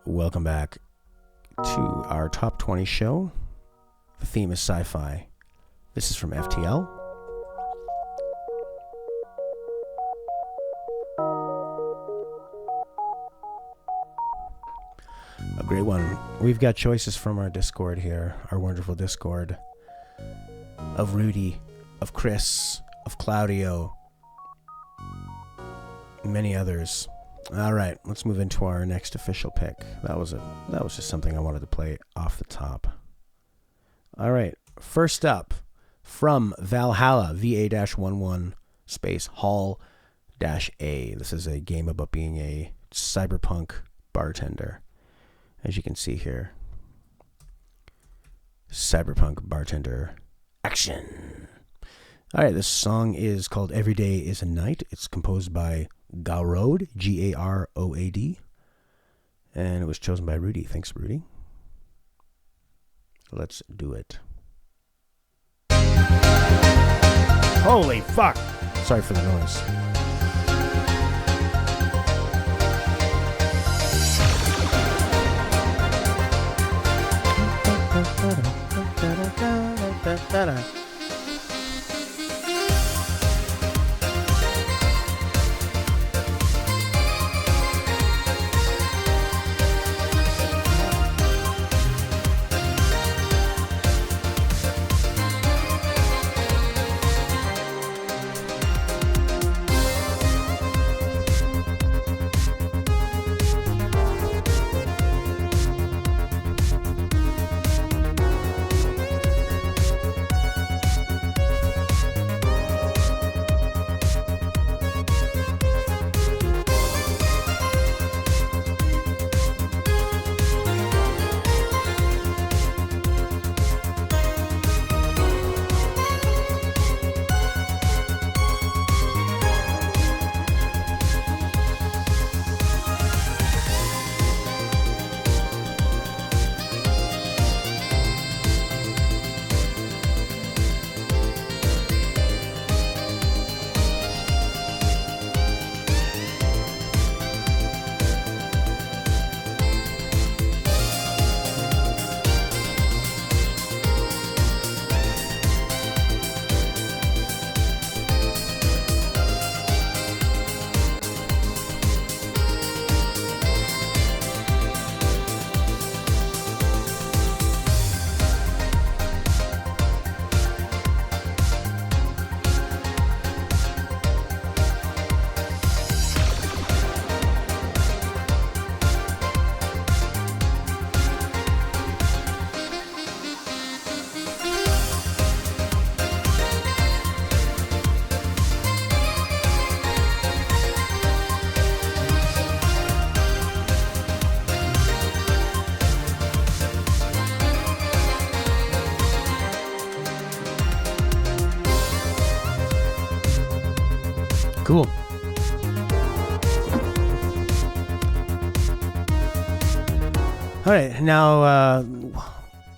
welcome back to our Top 20 show. The theme is sci-fi. This is from FTL. A great one. We've got choices from our Discord here, our wonderful Discord, of Rudi, of Chris, of Claudio, and many others. All right, let's move into our next official pick. That was just something I wanted to play off the top. All right, first up from Valhalla, VA-11 space Hall-A. This is a game about being a cyberpunk bartender. As you can see here, cyberpunk bartender action. All right, this song is called Every Day is a Night. It's composed by Garoad, Garoad, and it was chosen by Rudi. Thanks, Rudi. Let's do it. Holy fuck! Sorry for the noise. Cool. All right, now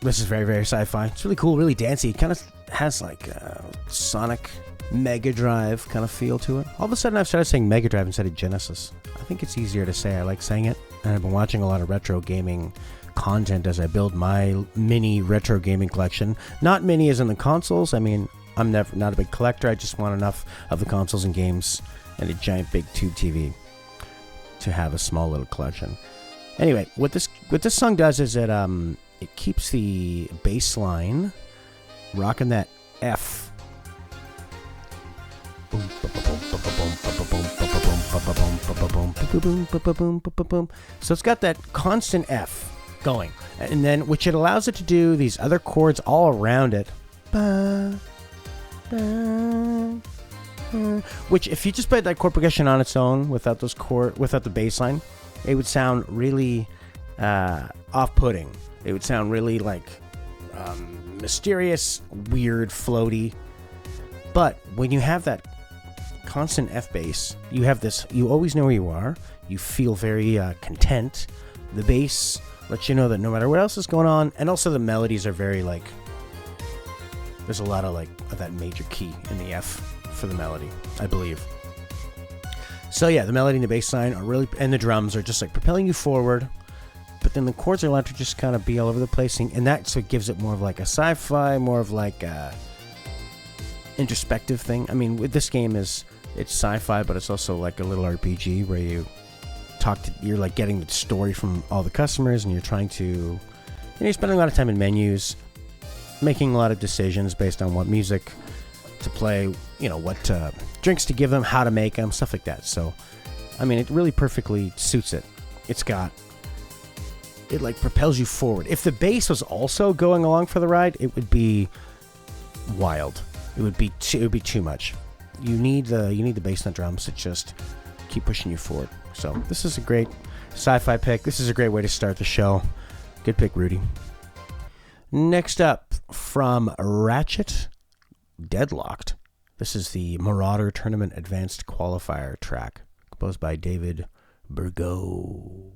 this is very, very sci-fi. It's really cool, really dancey. It kind of has like a Sonic Mega Drive kind of feel to it. All of a sudden, I've started saying Mega Drive instead of Genesis. I think it's easier to say. I like saying it, and I've been watching a lot of retro gaming content as I build my mini retro gaming collection. Not mini as in the consoles. I mean, I'm not a big collector. I just want enough of the consoles and games and a giant big tube TV to have a small little collection. Anyway, what this song does is it keeps the bass line rocking that F. So it's got that constant F going, and then which it allows it to do these other chords all around it. Which, if you just played that chord progression on its own without the bass line, it would sound really off-putting. It would sound really like mysterious, weird, floaty. But when you have that constant F bass, you have this. You always know where you are. You feel very content. The bass lets you know that no matter what else is going on, and also the melodies are very like. There's a lot of like of that major key in the F for the melody, I believe. So yeah, the melody and the bass line are really, and the drums are just like propelling you forward, but then the chords are allowed to just kind of be all over the place, and that's what gives it more of like a sci-fi, more of like a introspective thing. I mean, with this game it's sci-fi, but it's also like a little RPG where you're like getting the story from all the customers, and you're trying to, you're spending a lot of time in menus, making a lot of decisions based on what music to play, what drinks to give them, how to make them, stuff like that. So, I mean, it really perfectly suits it. It like propels you forward. If the bass was also going along for the ride, it would be wild. It would be too much. You need the bass and the drums to just keep pushing you forward. So this is a great sci-fi pick. This is a great way to start the show. Good pick, Rudi. Next up, from Ratchet, Deadlocked. This is the Marauder Tournament Advanced Qualifier track, composed by David Bergeaud.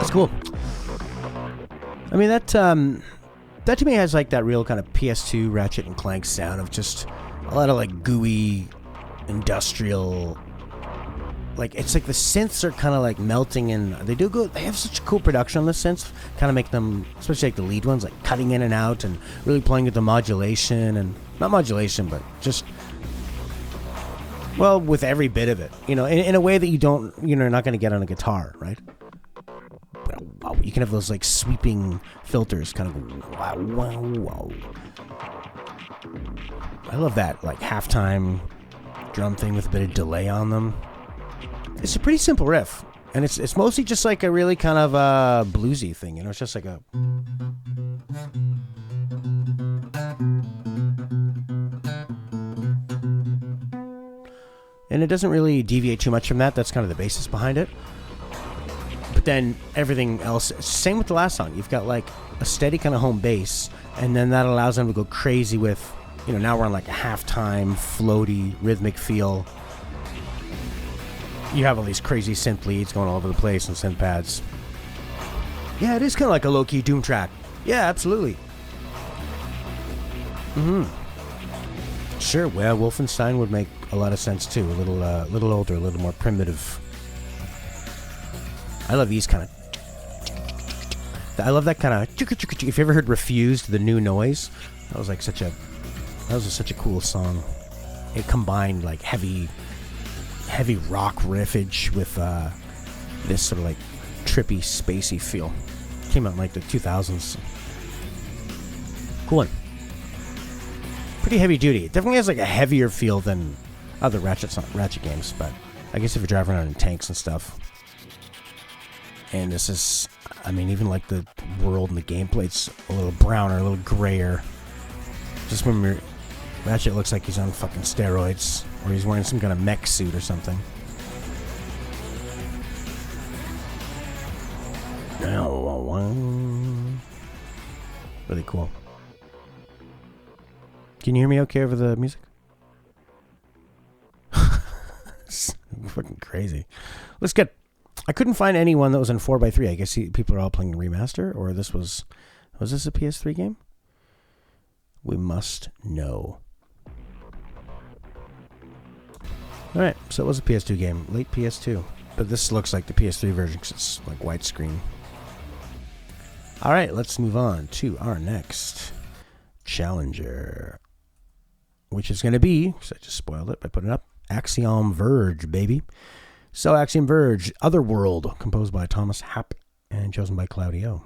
Cool. I mean, that to me has like that real kind of PS2 Ratchet and Clank sound of just a lot of like gooey industrial, like it's like the synths are kind of like melting, and they have such a cool production on the synths, kind of make them, especially like the lead ones, like cutting in and out and really playing with the modulation, and not modulation, but just, well, with every bit of it, in a way that you're not going to get on a guitar, right? You can have those like sweeping filters, kind of wow. I love that like halftime drum thing with a bit of delay on them. It's a pretty simple riff, and it's mostly just like a really kind of bluesy thing. It's just like a. And it doesn't really deviate too much from that. That's kind of the basis behind it. But then everything else, same with the last song. You've got like a steady kind of home bass, and then that allows them to go crazy with, now we're on like a halftime, floaty, rhythmic feel. You have all these crazy synth leads going all over the place and synth pads. Yeah, it is kind of like a low-key Doom track. Yeah, absolutely. Sure, well, Wolfenstein would make a lot of sense too. A little older, a little more primitive. I love these kind of. I love that kind of. If you ever heard "Refused," the new noise, that was such a cool song. it combined like heavy rock riffage with this sort of like trippy, spacey feel. Came out in like the 2000s. Cool one. Pretty heavy duty. It definitely has like a heavier feel than other Ratchet games, but I guess if you're driving around in tanks and stuff. And this is, I mean, even like the world and the gameplay, it's a little browner, a little grayer. Just when Ratchet looks like he's on fucking steroids, or he's wearing some kind of mech suit or something. Really cool. Can you hear me okay over the music? It's fucking crazy. Let's get... I couldn't find anyone that was in 4x3. I guess people are all playing the remaster, or this was... Was this a PS3 game? We must know. Alright, so it was a PS2 game. Late PS2. But this looks like the PS3 version because it's like widescreen. Alright, let's move on to our next challenger. Which is going to be, because I just spoiled it by putting it up, Axiom Verge, baby. So Axiom Verge, Otherworld, composed by Thomas Happ and chosen by Claudio.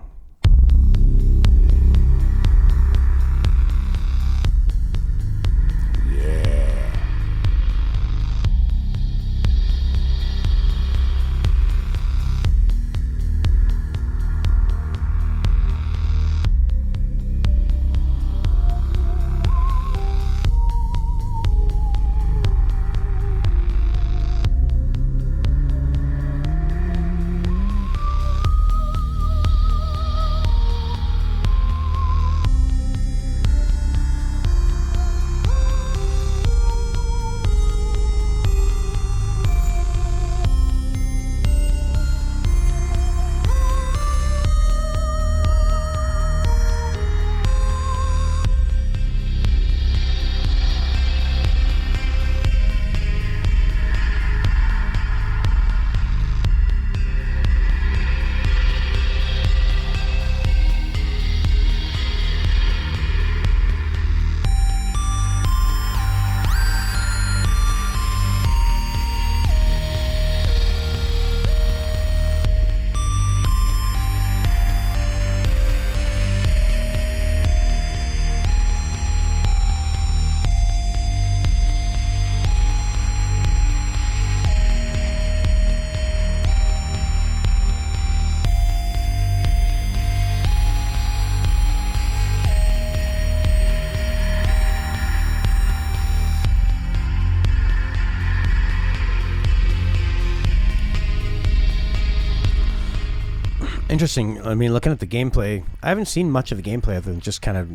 Interesting. I mean, looking at the gameplay, I haven't seen much of the gameplay other than just kind of,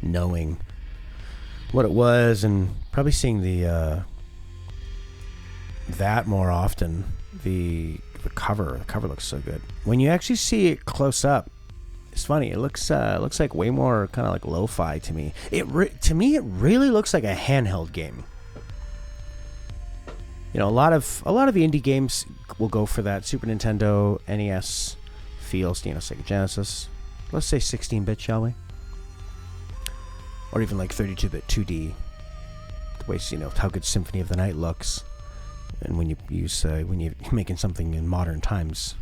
knowing what it was and probably seeing the that more often. The cover looks so good. When you actually see it close up, it's funny. It looks like way more kind of like lo-fi to me. To me, it really looks like a handheld game. A lot of the indie games will go for that Super Nintendo, NES feels, Sega Genesis. Let's say 16-bit, shall we? Or even like 32-bit 2D. The way how good Symphony of the Night looks, and when you're making something in modern times,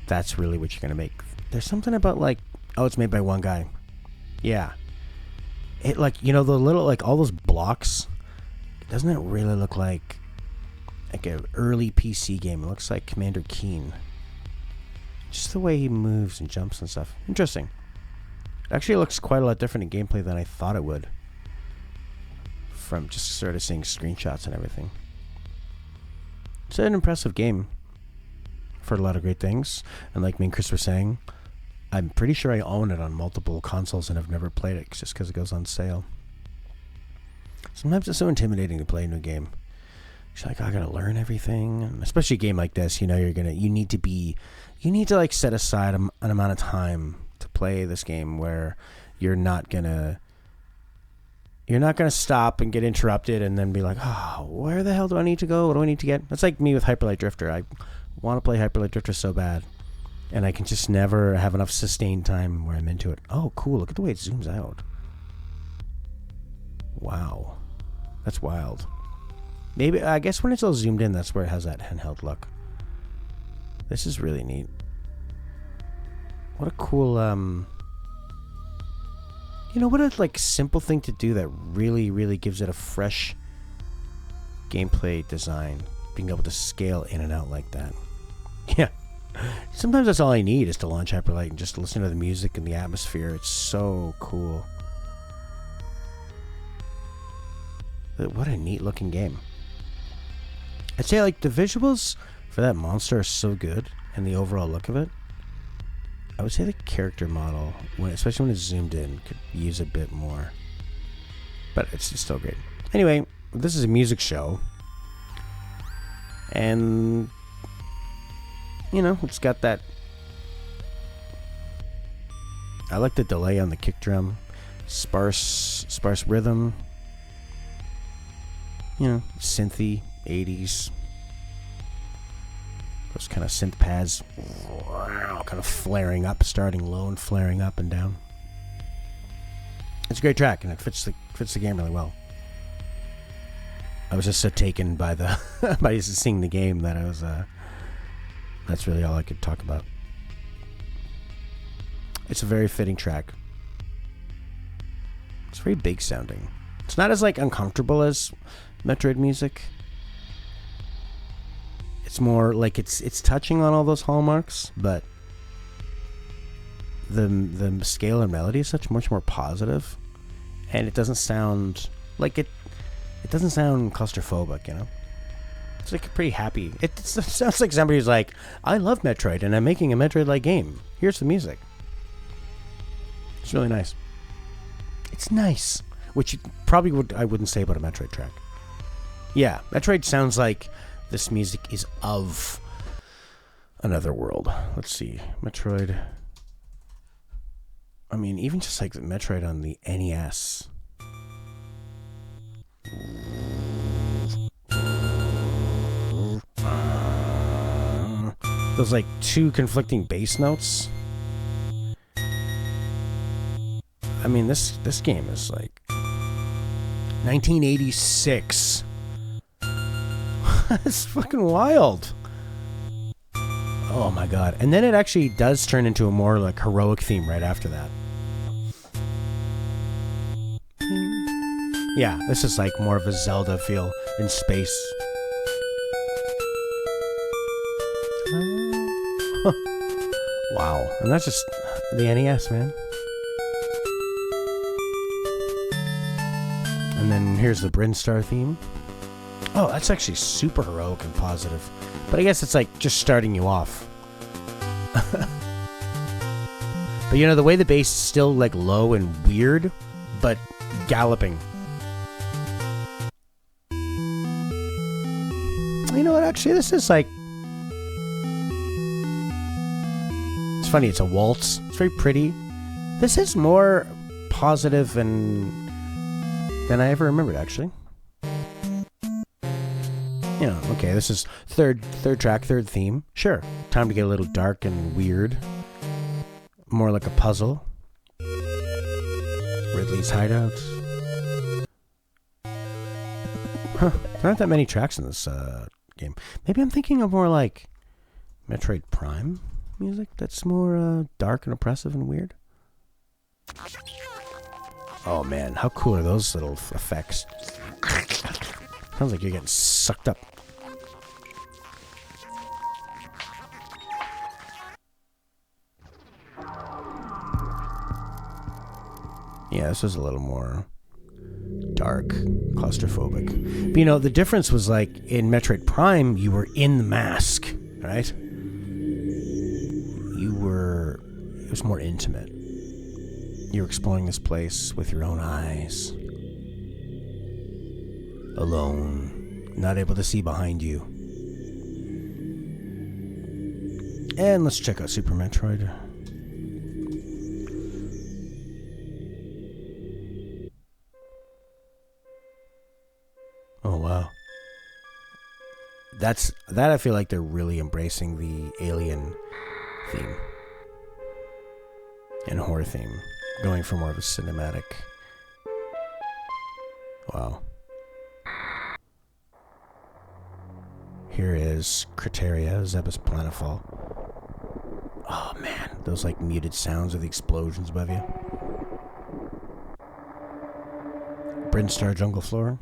that's really what you're gonna make. There's something about it's made by one guy. Yeah. It the little all those blocks. Doesn't it really look like an early PC game? It looks like Commander Keen. Just the way he moves and jumps and stuff. Interesting. It actually looks quite a lot different in gameplay than I thought it would. From just sort of seeing screenshots and everything. It's an impressive game. I've heard a lot of great things. And like me and Chris were saying, I'm pretty sure I own it on multiple consoles and I've never played it just because it goes on sale. Sometimes it's so intimidating to play a new game. It's like, I gotta learn everything, and especially a game like this. You need to set aside an amount of time to play this game where you're not gonna stop and get interrupted and then be like, oh, where the hell do I need to go? What do I need to get? That's like me with Hyper Light Drifter. I want to play Hyper Light Drifter so bad, and I can just never have enough sustained time where I'm into it. Oh, cool! Look at the way it zooms out. Wow. That's wild. Maybe, I guess when it's all zoomed in, that's where it has that handheld look. This is really neat. What a cool, you know, what a, like, simple thing to do that really, really gives it a fresh gameplay design. Being able to scale in and out like that. Yeah. Sometimes that's all I need is to launch Hyperlight and just listen to the music and the atmosphere. It's so cool. What a neat looking game. I'd say, like, the visuals for that monster are so good, and the overall look of it. I would say the character model, especially when it's zoomed in, could use a bit more. But it's still great. Anyway, this is a music show. And, you know, it's got that... I like the delay on the kick drum. Sparse rhythm. You know, synthy, 80s. Those kind of synth pads. Kind of flaring up, starting low and flaring up and down. It's a great track, and it fits the game really well. I was just so taken by the by seeing the game that I was that's really all I could talk about. It's a very fitting track. It's very big sounding. It's not as like uncomfortable as Metroid music. It's more like it's touching on all those hallmarks, but the scale and melody is much more positive, and it doesn't sound like it doesn't sound claustrophobic, you know? It's like pretty happy. It sounds like somebody who's like, I love Metroid, and I'm making a Metroid-like game. Here's the music. It's really nice. It's nice. Which I wouldn't say about a Metroid track. Yeah, Metroid sounds like this music is of another world. Let's see. Metroid. I mean, even just like the Metroid on the NES. Those like two conflicting bass notes. I mean, this game is like 1986. It's fucking wild. Oh my god. And then it actually does turn into a more like heroic theme right after that. Yeah, this is like more of a Zelda feel in space. Wow. And that's just the NES, man. And then here's the Brinstar theme. Oh, that's actually super heroic and positive. But I guess it's like just starting you off. But you know, the way the bass is still like low and weird, but galloping. You know what, actually, this is like... It's funny, it's a waltz. It's very pretty. This is more positive than I ever remembered, actually. Yeah, okay, this is third track, third theme. Sure, time to get a little dark and weird. More like a puzzle. Ridley's Hideout. Huh, there aren't that many tracks in this game. Maybe I'm thinking of more like Metroid Prime music that's more dark and oppressive and weird. Oh man, how cool are those little effects? Sounds like you're getting sucked up. Yeah, this was a little more dark, claustrophobic. But you know, the difference was like in Metroid Prime, you were in the mask, right? It was more intimate. You were exploring this place with your own eyes. Alone, not able to see behind you. And let's check out Super Metroid. Oh wow. That I feel like they're really embracing the alien theme and horror theme, going for more of a cinematic. Wow. Here is Criteria, Zebus Planetfall. Oh man, those like muted sounds of the explosions above you. Brinstar Jungle Floor.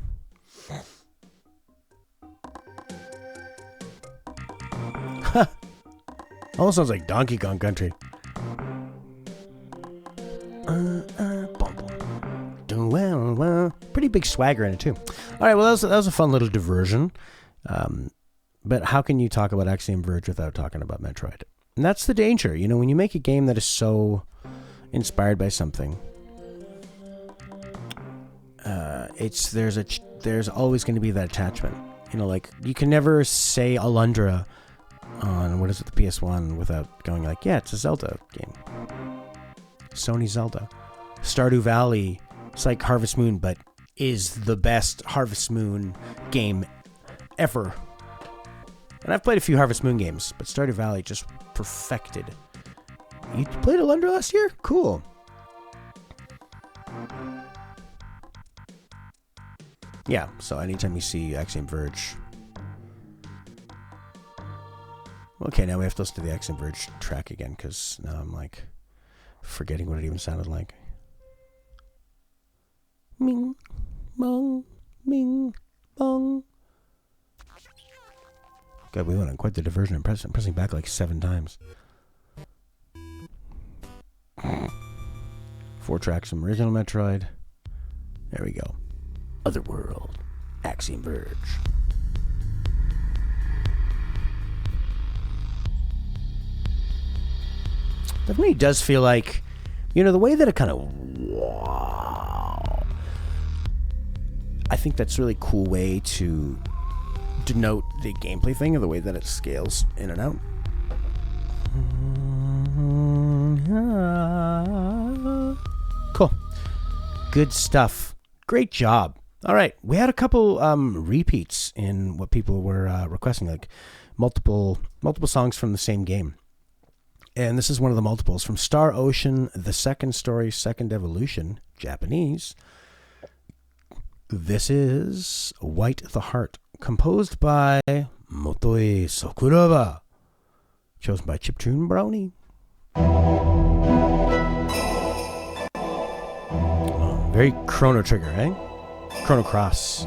Almost sounds like Donkey Kong Country. Pretty big swagger in it too. All right, well that was a fun little diversion. But how can you talk about Axiom Verge without talking about Metroid? And that's the danger, you know, when you make a game that is so inspired by something. There's always going to be that attachment. You know, like you can never say Alundra on what is it, the PS1 without going like, yeah, it's a Zelda game. Sony Zelda. Stardew Valley. It's like Harvest Moon, but is the best Harvest Moon game ever. And I've played a few Harvest Moon games, but Stardew Valley just perfected. You played Alundra last year? Cool. Yeah, so anytime you see Axiom Verge. Okay, now we have to listen to the Axiom Verge track again, because now I'm like forgetting what it even sounded like. Ming, bong, ming, bong. God, we went on quite the diversion. I'm pressing back like 7 times. 4 tracks from original Metroid. There we go. Otherworld. Axiom Verge. Definitely does feel like, you know, the way that it kind of... Wow. I think that's a really cool way to denote the gameplay thing, or the way that it scales in and out. Cool. Good stuff. Great job. All right. We had a couple repeats in what people were requesting, like multiple songs from the same game. And this is one of the multiples from Star Ocean, The Second Story, Second Evolution, Japanese. This is White the Heart, composed by Motoi Sakuraba, chosen by Chiptune Brony. Oh, very Chrono Trigger, eh? Chrono Cross.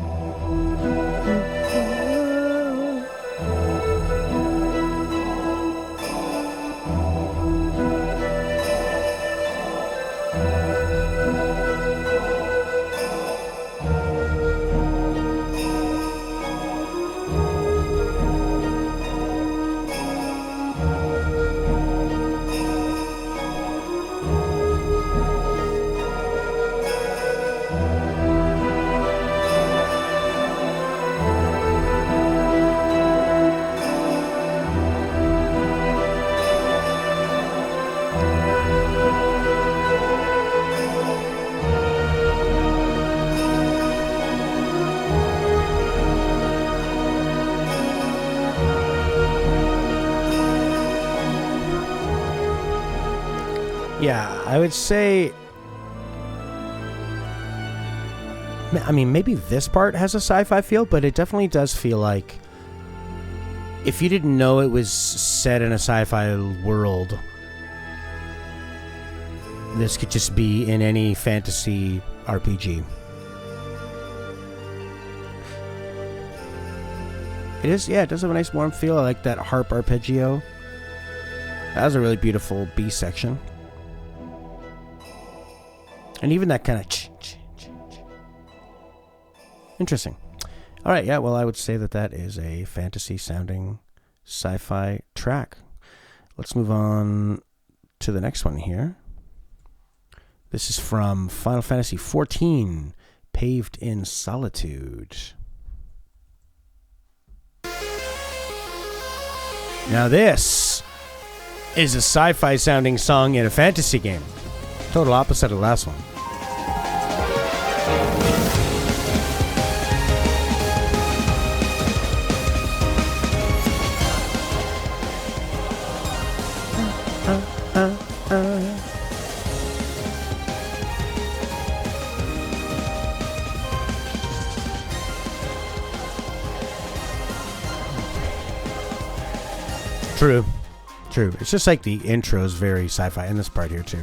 Yeah, I would say... I mean, maybe this part has a sci-fi feel, but it definitely does feel like... If you didn't know it was set in a sci-fi world, this could just be in any fantasy RPG. It is, yeah, it does have a nice warm feel. I like that harp arpeggio. That was a really beautiful B section. And even that kind of interesting. All right, yeah, well, I would say that is a fantasy-sounding sci-fi track. Let's move on to the next one here. This is from Final Fantasy XIV, Paved in Solitude. Now this is a sci-fi-sounding song in a fantasy game. Total opposite of the last one. True. True. It's just like the intro is very sci-fi in this part here, too.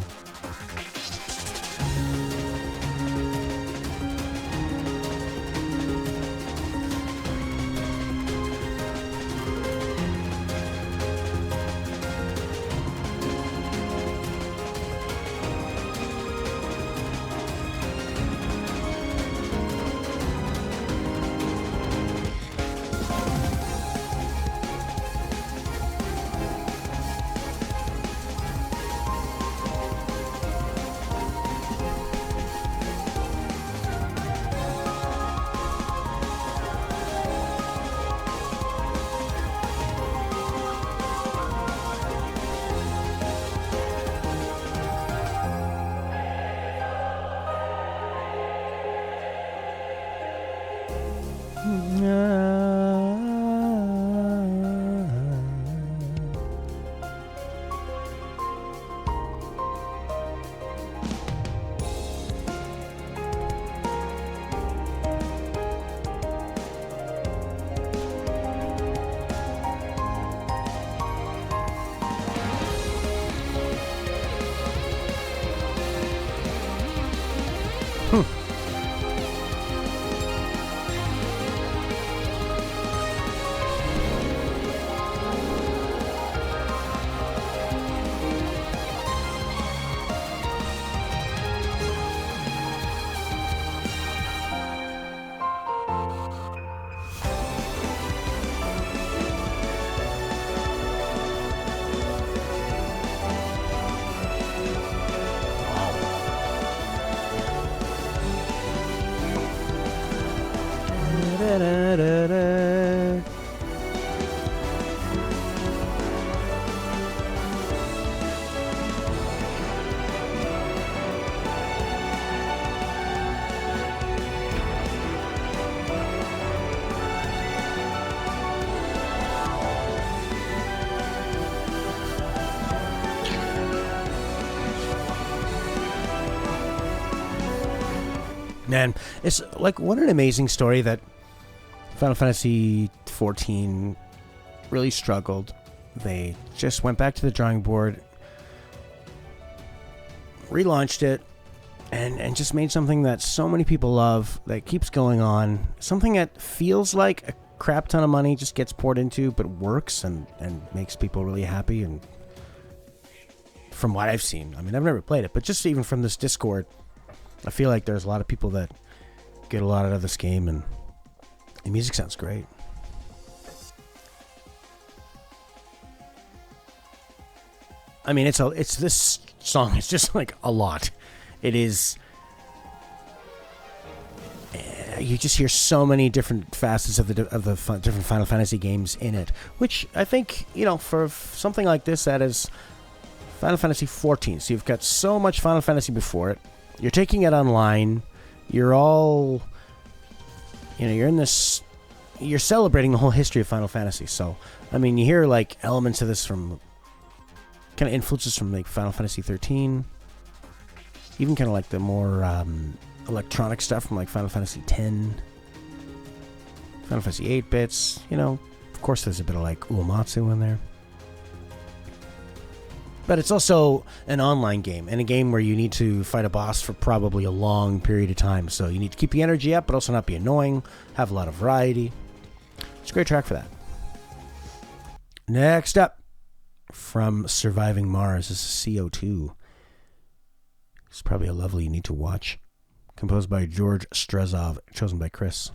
Man, it's like, what an amazing story that Final Fantasy XIV really struggled. They just went back to the drawing board, relaunched it, and just made something that so many people love, that keeps going on. Something that feels like a crap ton of money just gets poured into, but works and makes people really happy. And from what I've seen, I mean, I've never played it, but just even from this Discord, I feel like there's a lot of people that get a lot out of this game, and the music sounds great. I mean, it's this song. It's just like a lot. It is. You just hear so many different facets of the different Final Fantasy games in it, which I think, you know, for something like this that is Final Fantasy XIV. So you've got so much Final Fantasy before it. You're taking it online. You're all, you know, you're in this, you're celebrating the whole history of Final Fantasy. So, I mean, you hear like elements of this from, kind of influences from like Final Fantasy 13, even kind of like the more electronic stuff from like Final Fantasy 10, Final Fantasy 8 bits. You know, of course, there's a bit of like Uematsu in there. But it's also an online game, and a game where you need to fight a boss for probably a long period of time. So you need to keep the energy up, but also not be annoying, have a lot of variety. It's a great track for that. Next up, from Surviving Mars, this is CO2. It's probably a lovely you need to watch. Composed by George Strezov, chosen by Chris.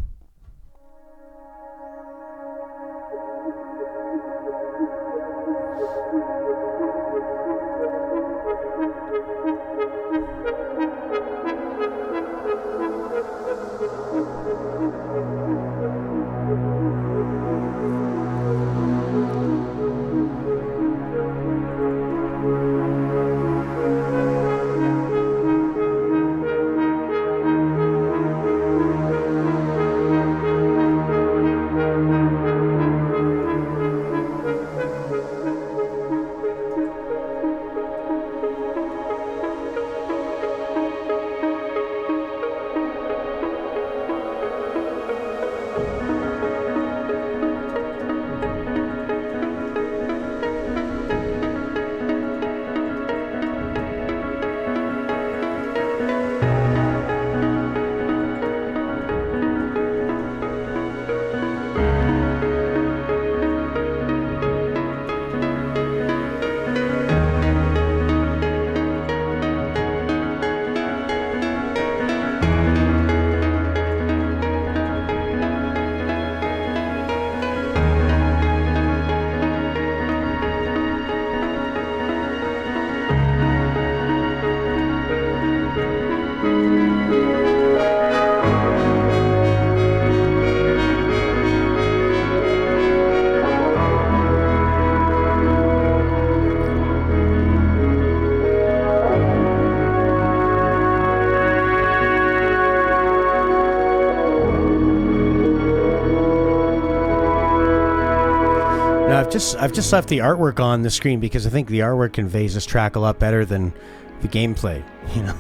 I've just left the artwork on the screen because I think the artwork conveys this track a lot better than the gameplay. You know,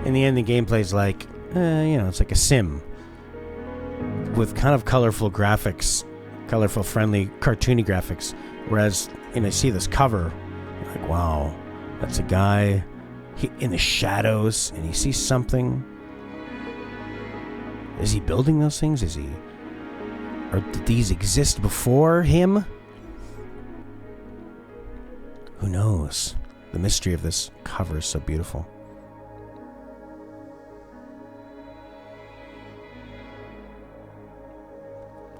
in the end, the gameplay's like, you know, it's like a sim with kind of colorful graphics, colorful, friendly, cartoony graphics. Whereas, you know, I see this cover, like, wow, that's a guy in the shadows, and he sees something. Is he building those things? Is he? Or did these exist before him? Who knows? The mystery of this cover is so beautiful.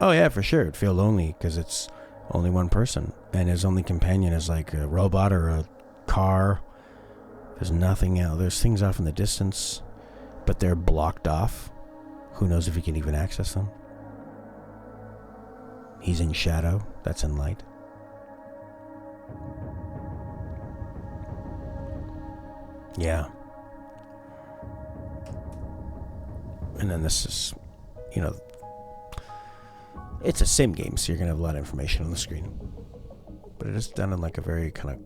Oh yeah, for sure. It'd feel lonely because it's only one person, and his only companion is like a robot or a car. There's nothing out. There's things off in the distance, but they're blocked off. Who knows if he can even access them? He's in shadow. That's in light. Yeah. And then this is, you know, it's a sim game, so you're going to have a lot of information on the screen. But it is done in like a very kind of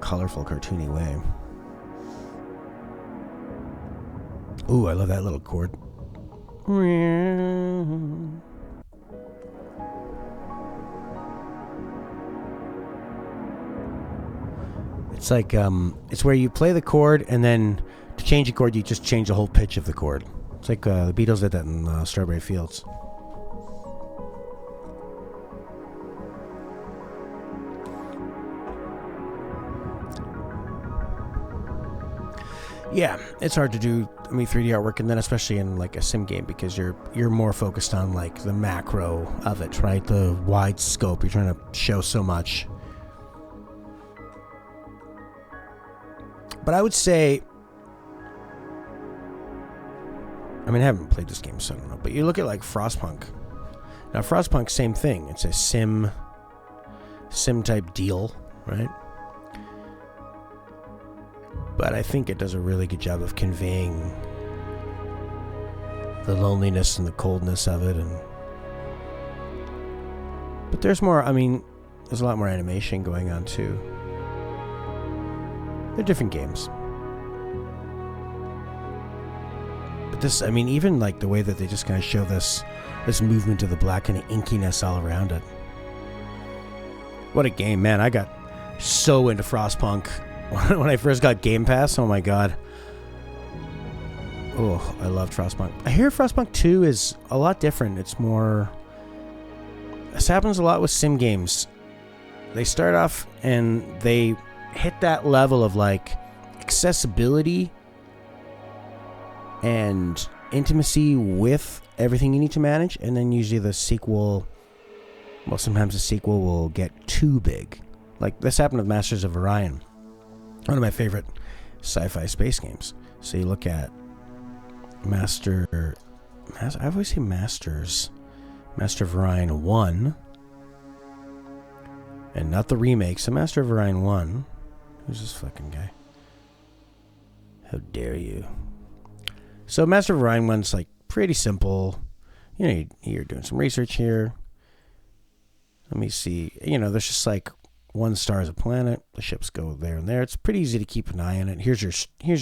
colorful, cartoony way. Ooh, I love that little chord. It's like, it's where you play the chord, and then to change a chord, you just change the whole pitch of the chord. It's like the Beatles did that in Strawberry Fields. Yeah, it's hard to do, 3D artwork, and then especially in like a sim game, because you're more focused on like the macro of it, right? The wide scope. You're trying to show so much. But I would say, I haven't played this game, so I don't know. But you look at like Frostpunk. Now, Frostpunk, same thing. It's a sim type deal, right? But I think it does a really good job of conveying the loneliness and the coldness of it. But there's more, there's a lot more animation going on too. They're different games. But this, even like the way that they just kind of show this movement of the black and the inkiness all around it. What a game, man. I got so into Frostpunk when I first got Game Pass. Oh my god. Oh, I loved Frostpunk. I hear Frostpunk 2 is a lot different. It's more... This happens a lot with sim games. They start off and they hit that level of like accessibility and intimacy with everything you need to manage, and then usually the sequel, well, sometimes the sequel will get too big. Like this happened with Masters of Orion, one of my favorite sci-fi space games. So you look at I always say Master of Orion 1, and not the remake. So Master of Orion 1. Who's this fucking guy? How dare you? So Master of Orion 1's like pretty simple. You know, you're doing some research here. Let me see. There's just like one star is a planet. The ships go there and there. It's pretty easy to keep an eye on it. Here's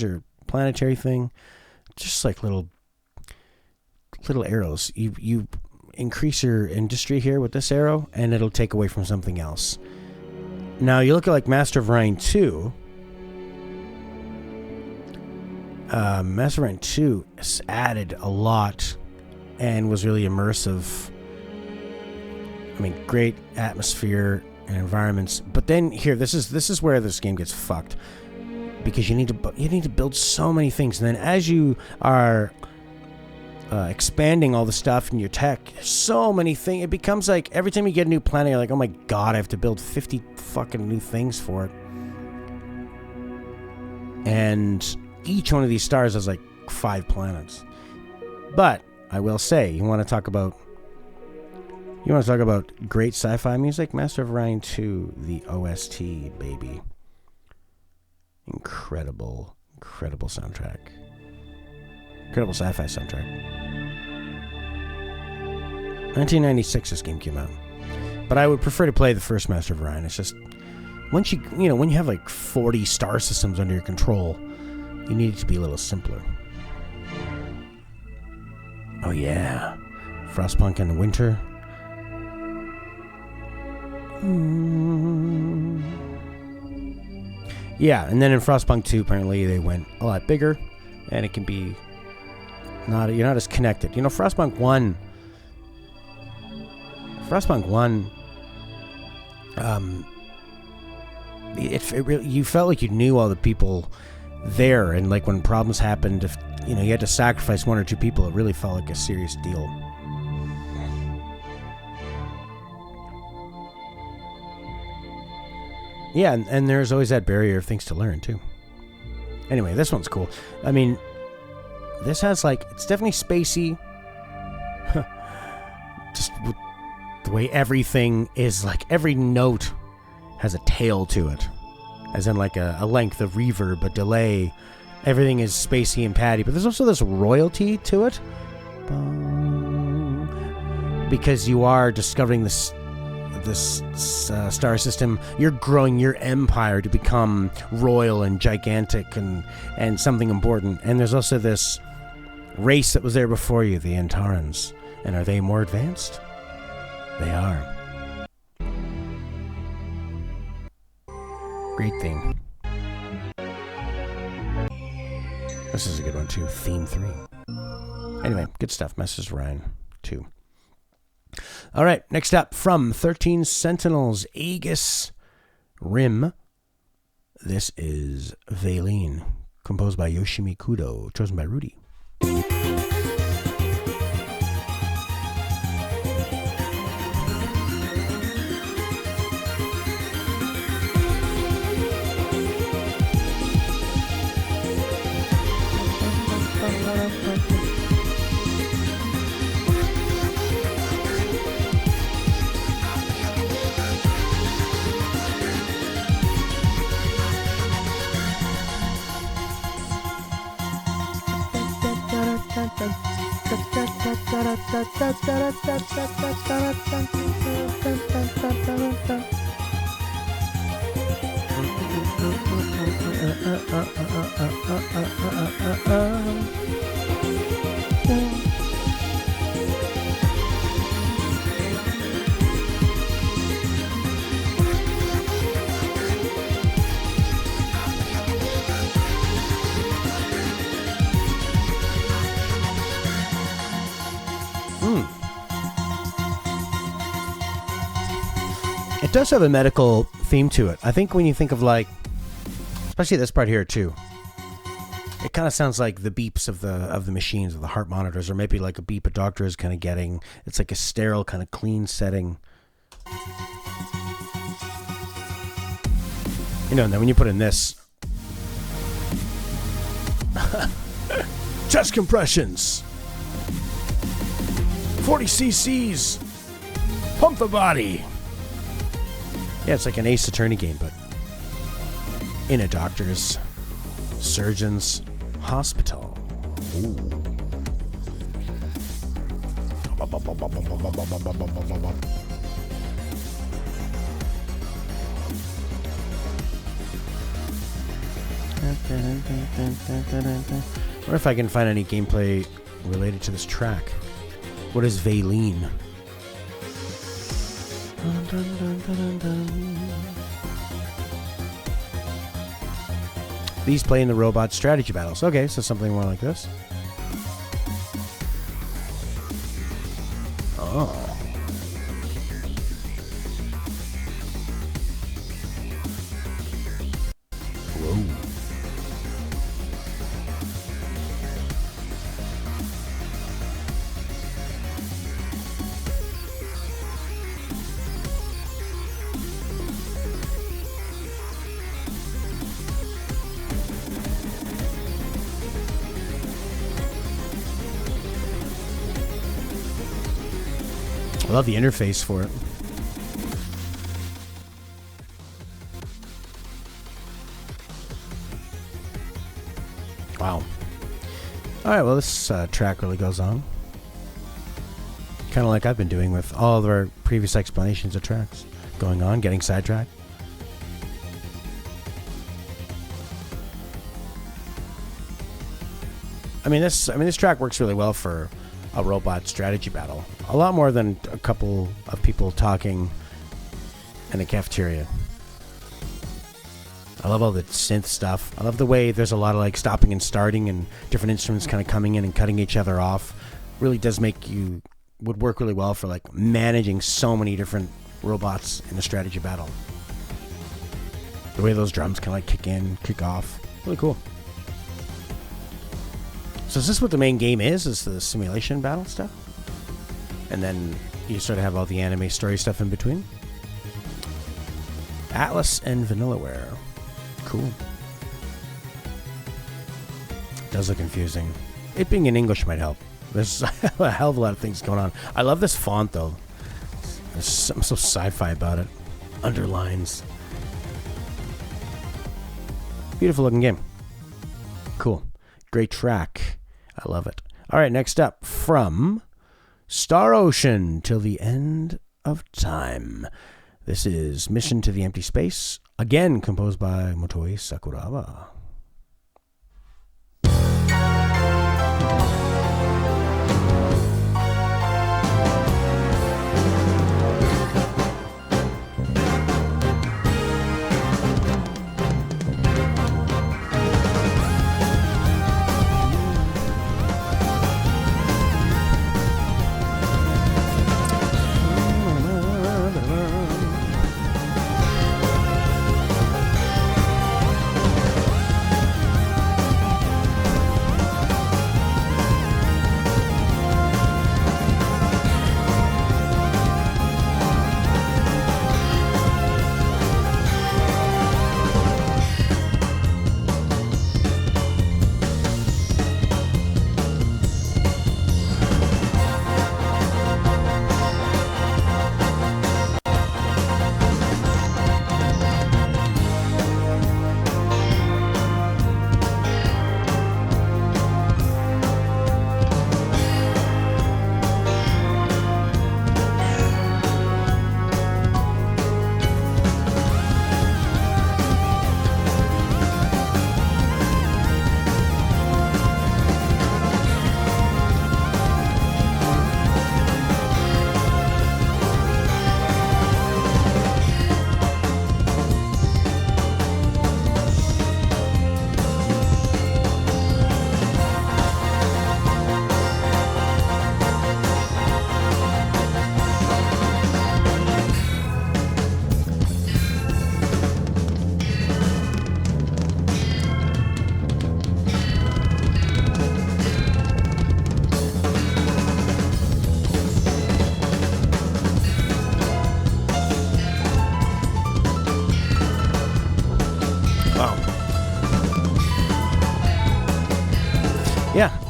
your planetary thing. Just like little arrows. You increase your industry here with this arrow, and it'll take away from something else. Now you look at like Master of Orion 2. Master of Orion 2 has added a lot and was really immersive. Great atmosphere and environments. But then here, this is where this game gets fucked, because you need to build so many things, and then as you are expanding all the stuff in your tech, so many things. It becomes like every time you get a new planet, you're like, oh my god, I have to build 50 fucking new things for it. And each one of these stars has like 5 planets. But I will say, you want to talk about great sci-fi music? Master of Orion 2, the OST, baby. Incredible soundtrack. Incredible sci-fi soundtrack. 1996 this game came out. But I would prefer to play the first Master of Orion. It's just, once when you have like 40 star systems under your control, you need it to be a little simpler. Oh yeah. Frostpunk in the winter. Yeah, and then in Frostpunk 2, apparently they went a lot bigger, and it can be you're not as connected. Frostpunk 1, it really, you felt like you knew all the people there, and like when problems happened, if you had to sacrifice one or two people, it really felt like a serious deal. Yeah, and there's always that barrier of things to learn, too. Anyway, this one's cool. I mean, this has, it's definitely spacey. Just the way everything is, every note has a tail to it. As in, a length of reverb, a delay. Everything is spacey and patty. But there's also this royalty to it. Because you are discovering this star system, you're growing your empire to become royal and gigantic and something important. And there's also this race that was there before you, the Antarans. And are they more advanced? They are. Great theme. This is a good one too. Theme 3. Anyway, good stuff. Message Ryan 2. All right, next up from 13 Sentinels, Aegis Rim. This is VALINE, composed by Yoshimi Kudo, chosen by Rudi. It does have a medical theme to it. I think when you think of especially this part here too, it kind of sounds like the beeps of the machines, of the heart monitors, or maybe like a beep a doctor is kind of getting. It's like a sterile, kind of clean setting. And then when you put in this, chest compressions, 40 cc's, pump the body. Yeah, it's like an Ace Attorney game, but in a doctor's, surgeon's hospital. Ooh. Or if I can find any gameplay related to this track. What is VALINE? These play in the robot strategy battles. Okay, so something more like this. Oh. Whoa. I love the interface for it. Wow. Alright, well, this track really goes on. Kind of like I've been doing with all of our previous explanations of tracks. Going on, getting sidetracked. I mean, this track works really well for a robot strategy battle. A lot more than a couple of people talking in a cafeteria. I love all the synth stuff. I love the way there's a lot of like stopping and starting and different instruments kind of coming in and cutting each other off. Really does would work really well for like managing so many different robots in a strategy battle. The way those drums kind of like kick in, kick off. Really cool. So is this what the main game is the simulation battle stuff? And then you sort of have all the anime story stuff in between? Atlas and Vanillaware. Cool. Does look confusing. It being in English might help. There's a hell of a lot of things going on. I love this font though. There's something so sci-fi about it. Underlines. Beautiful looking game. Cool. Great track. I love it. All right, next up from Star Ocean Till the End of Time. This is Mission to the Empty Space, again composed by Motoi Sakuraba.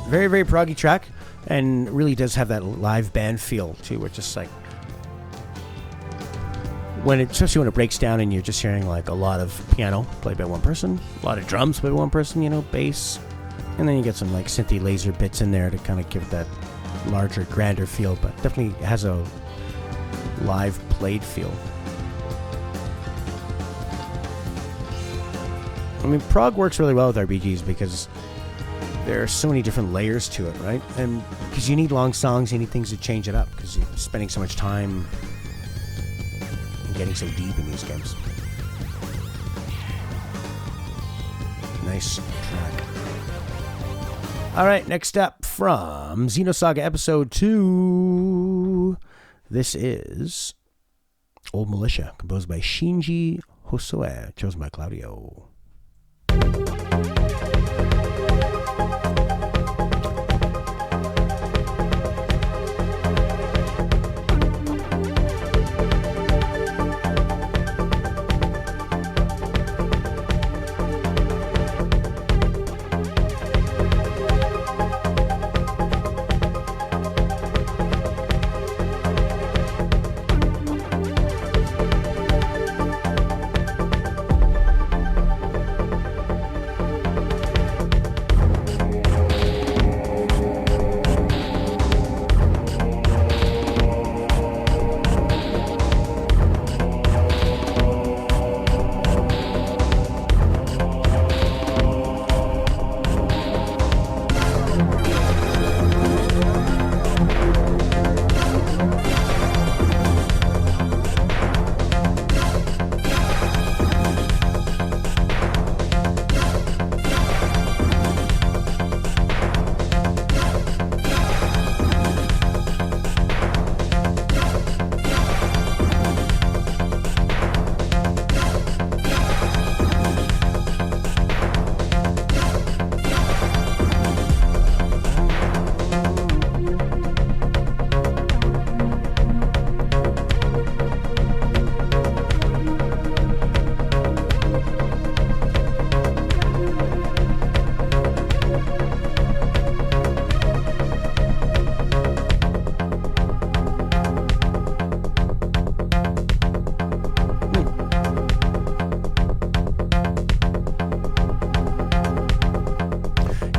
Very, very proggy track, and really does have that live band feel too, where it's just like especially when it breaks down and you're just hearing like a lot of piano played by one person, a lot of drums played by one person, bass, and then you get some like synthy laser bits in there to kind of give it that larger, grander feel, but definitely has a live played feel. I mean, prog works really well with RPGs because there are so many different layers to it, right? And because you need long songs, you need things to change it up because you're spending so much time and getting so deep in these games. Nice track. All right, next up from Xenosaga Episode 2. This is Old Militia, composed by Shinji Hosoe, chosen by Claudio.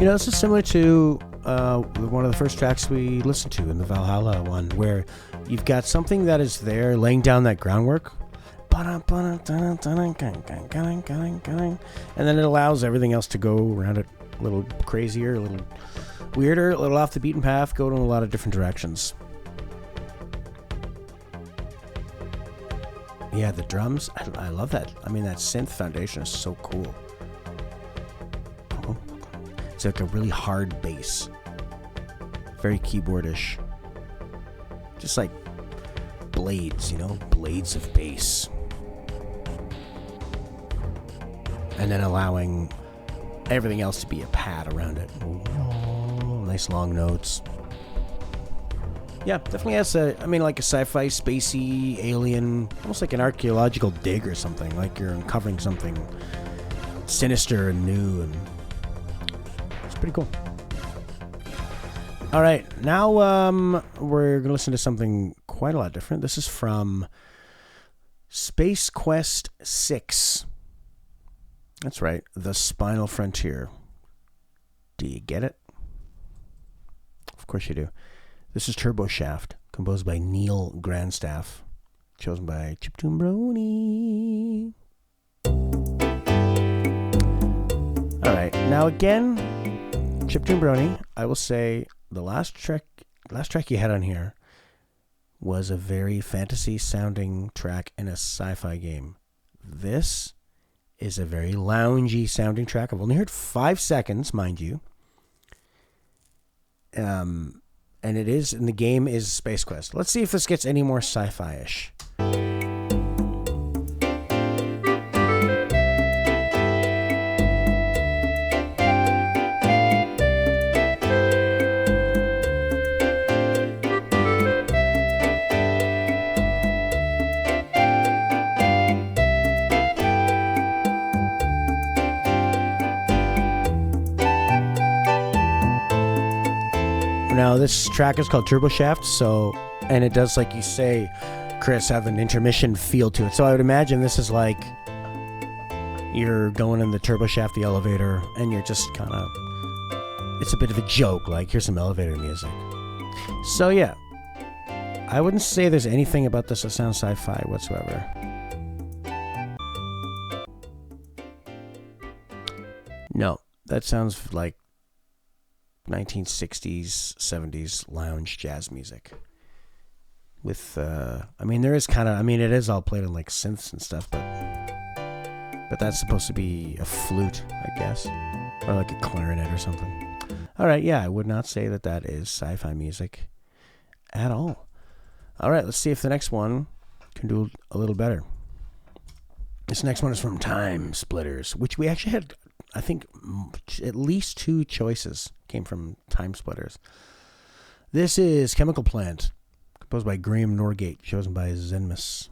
You know, this is similar to one of the first tracks we listened to in the Valhalla one, where you've got something that is there laying down that groundwork, and then it allows everything else to go around it a little crazier, a little weirder, a little off the beaten path, go in a lot of different directions. Yeah, the drums, I love that. I mean, that synth foundation is so cool. It's like a really hard bass. Very keyboardish. Just like blades, you know? Blades of bass. And then allowing everything else to be a pad around it. Nice long notes. Yeah, definitely has like a sci-fi, spacey, alien, almost like an archaeological dig or something. Like you're uncovering something sinister and new, and it's pretty cool. All right, now we're going to listen to something quite a lot different. This is from Space Quest 6. That's right, The Spinal Frontier. Do you get it? Of course you do. This is Turbo Shaft, composed by Neil Grandstaff, chosen by Chiptune Brony. Alright, now again, Chiptune Brony, I will say the last track you had on here was a very fantasy-sounding track in a sci-fi game. This is a very loungy-sounding track. I've only heard 5 seconds, mind you. And the game is Space Quest. Let's see if this gets any more sci-fi-ish. Now, this track is called Turbo Shaft, and it does, like you say, Chris, have an intermission feel to it. So I would imagine this is like you're going in the turbo shaft, the elevator, and you're just kind of, it's a bit of a joke, like here's some elevator music. So yeah, I wouldn't say there's anything about this that sounds sci-fi whatsoever. No, that sounds like 1960s, 70s lounge jazz music. With, there is kind of, it is all played on like synths and stuff, but that's supposed to be a flute, I guess, or like a clarinet or something. All right, yeah, I would not say that is sci-fi music at all. All right, let's see if the next one can do a little better. This next one is from Time Splitters, which we actually had, I think, at least 2 choices came from Time Splitters. This is Chemical Plant, composed by Graham Norgate, chosen by Xemnas.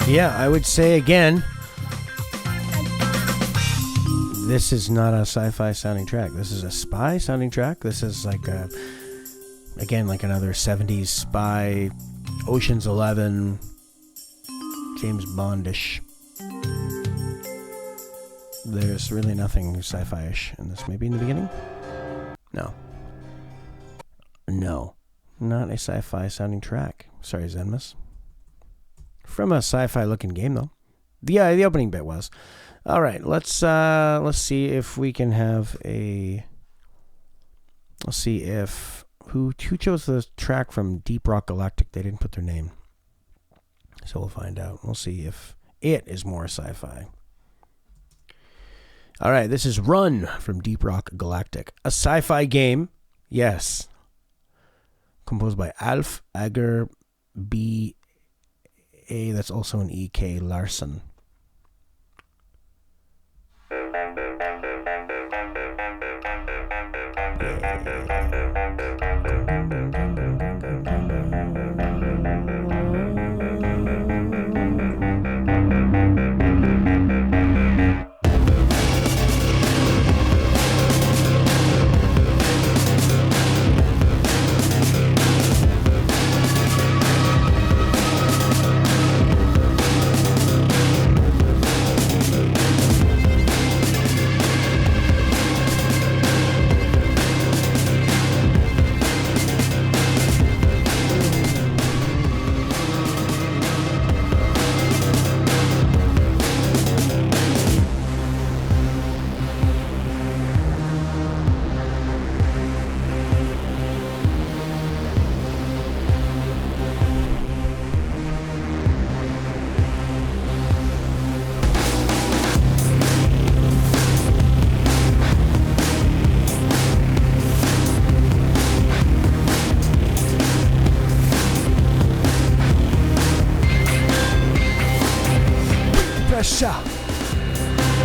Yeah, I would say again, this is not a sci-fi sounding track. This is a spy sounding track. This is like again, like another 70s spy, Ocean's 11, James Bondish. There's really nothing sci-fi-ish in this. Maybe in the beginning? No. No. Not a sci-fi sounding track. Sorry, Xemnas. From a sci-fi looking game, though. Yeah, the opening bit was. All right, let's see if we can have a... Let's see if... Who chose the track from Deep Rock Galactic? They didn't put their name. So we'll find out. We'll see if it is more sci-fi. All right, this is Run from Deep Rock Galactic. A sci-fi game, yes. Composed by Alf Ager B.A. That's also an E.K. Larson.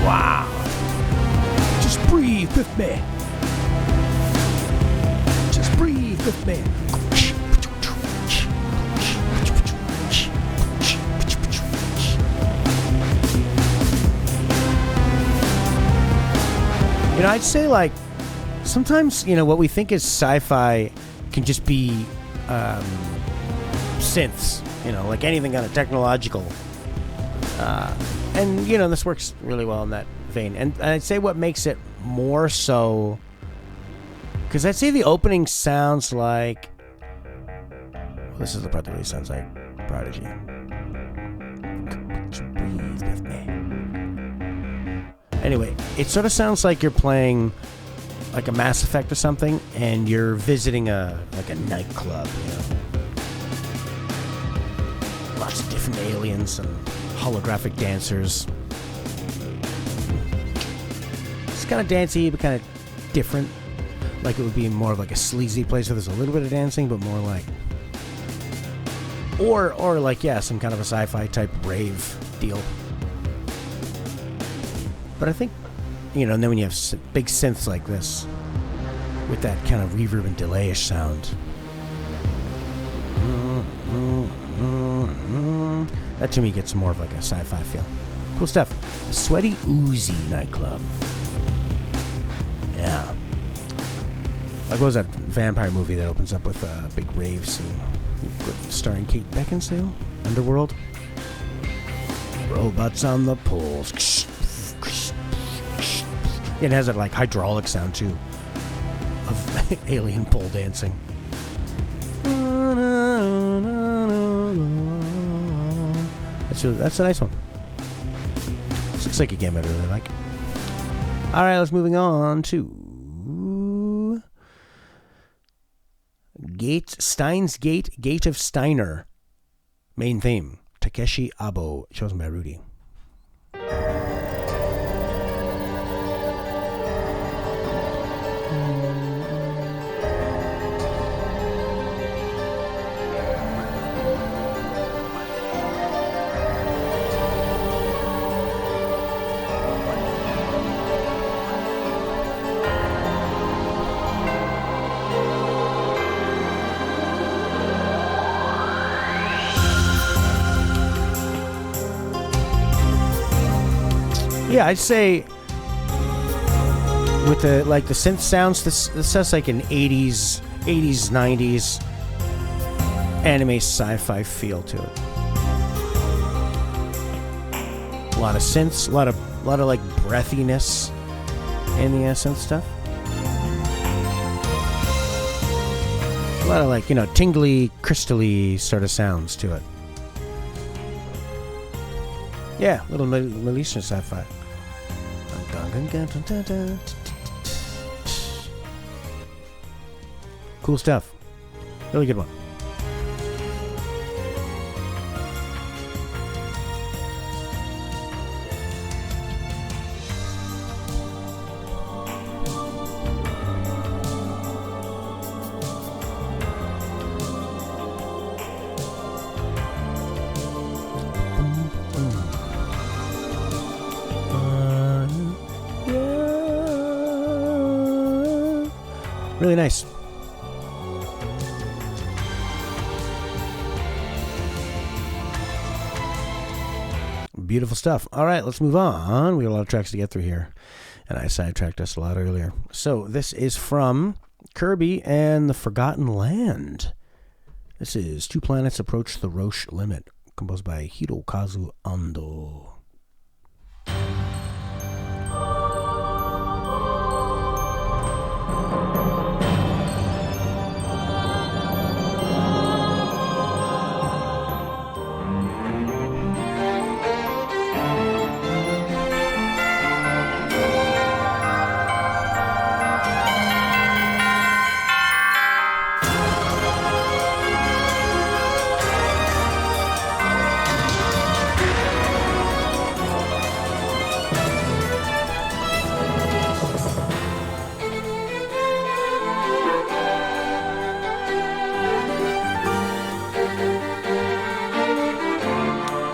Wow. Just breathe with me. Just breathe with me. You know, I'd say, like, sometimes, you know, what we think is sci-fi can just be synths, you know, like anything kind of technological. And, you know, this works really well in that vein. And I'd say what makes it more so... Because I'd say the opening sounds like... Well, this is the part that really sounds like Prodigy. Breathe with me. Anyway, it sort of sounds like you're playing like a Mass Effect or something, and you're visiting a nightclub, you know? Lots of different aliens and holographic dancers. It's kind of dancey, but kind of different. Like it would be more of like a sleazy place where there's a little bit of dancing, but more like... Or like, yeah, some kind of a sci-fi type rave deal. But I think, you know, and then when you have big synths like this, with that kind of reverb and delay-ish sound, that to me gets more of like a sci-fi feel. Cool stuff. A Sweaty Oozy nightclub. Yeah. Like, what was that vampire movie that opens up with a big rave scene? Starring Kate Beckinsale? Underworld? Robots on the poles. It has that like hydraulic sound too of alien pole dancing. That's a nice one. This looks like a game I'd really like. All right, let's moving on to Steins Gate, Gate of Steiner. Main theme, Takeshi Abo, chosen by Rudi. Yeah, I'd say with the synth sounds, this has like an 80s, 90s anime sci-fi feel to it. A lot of synths, a lot of like breathiness in the synth stuff. A lot of like, tingly, crystally sort of sounds to it. Yeah, little Militian sci-fi. Cool stuff. Really good one. Really nice. Beautiful stuff. All right, let's move on. We got a lot of tracks to get through here, and I sidetracked us a lot earlier. So this is from Kirby and the Forgotten Land. This is Two Planets Approach the Roche Limit, composed by Hirokazu Ando.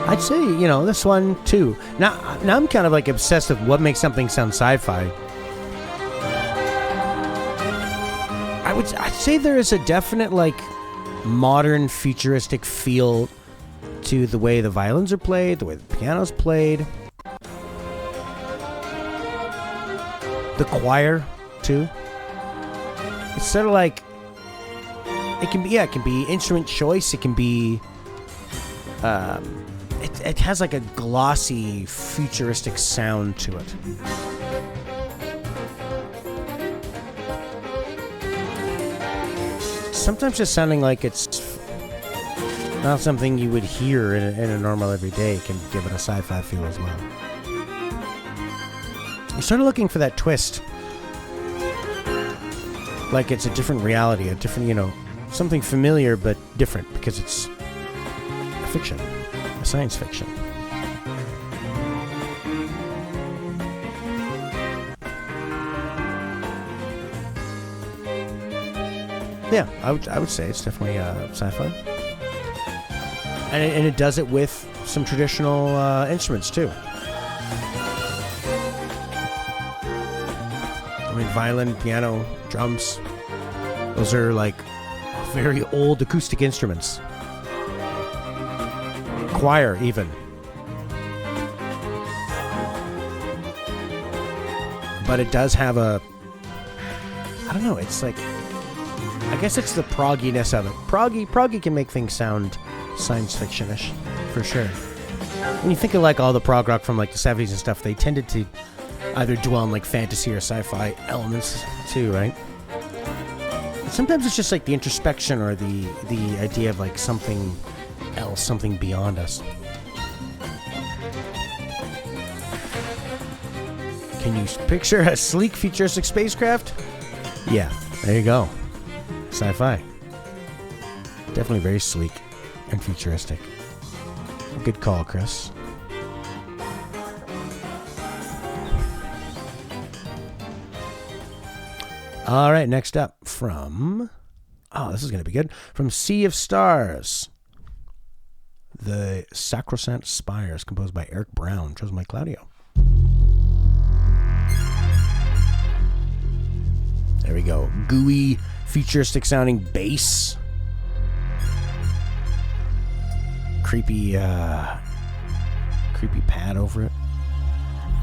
I'd say, this one too. Now I'm kind of like obsessed with what makes something sound sci-fi. I'd say there is a definite like modern futuristic feel to the way the violins are played, the way the piano's played, the choir too. It's sort of like it can be instrument choice. It can be. It has like a glossy, futuristic sound to it. Sometimes just sounding like it's not something you would hear in a normal everyday can give it a sci-fi feel as well. You're sort of looking for that twist. Like it's a different reality, a different, something familiar but different because it's a fiction. Science fiction. Yeah, I would say it's definitely sci-fi, and it does it with some traditional instruments too. I mean, violin, piano, drums. Those are like very old acoustic instruments. Choir, even. But it does have I don't know, it's like, I guess it's the progginess of it. Proggy can make things sound science fiction-ish, for sure. When you think of like all the prog rock from like the 70s and stuff, they tended to either dwell on like fantasy or sci-fi elements too, right? But sometimes it's just like the introspection or the idea of like something else, something beyond us. Can you picture a sleek, futuristic spacecraft? Yeah, there you go. Sci-fi. Definitely very sleek and futuristic. Good call, Chris. All right, next up from... Oh, this is going to be good. From Sea of Stars. The Sacrosanct Spires, composed by Eric Brown, chosen by Claudio. There we go. Gooey, futuristic sounding bass. Creepy pad over it.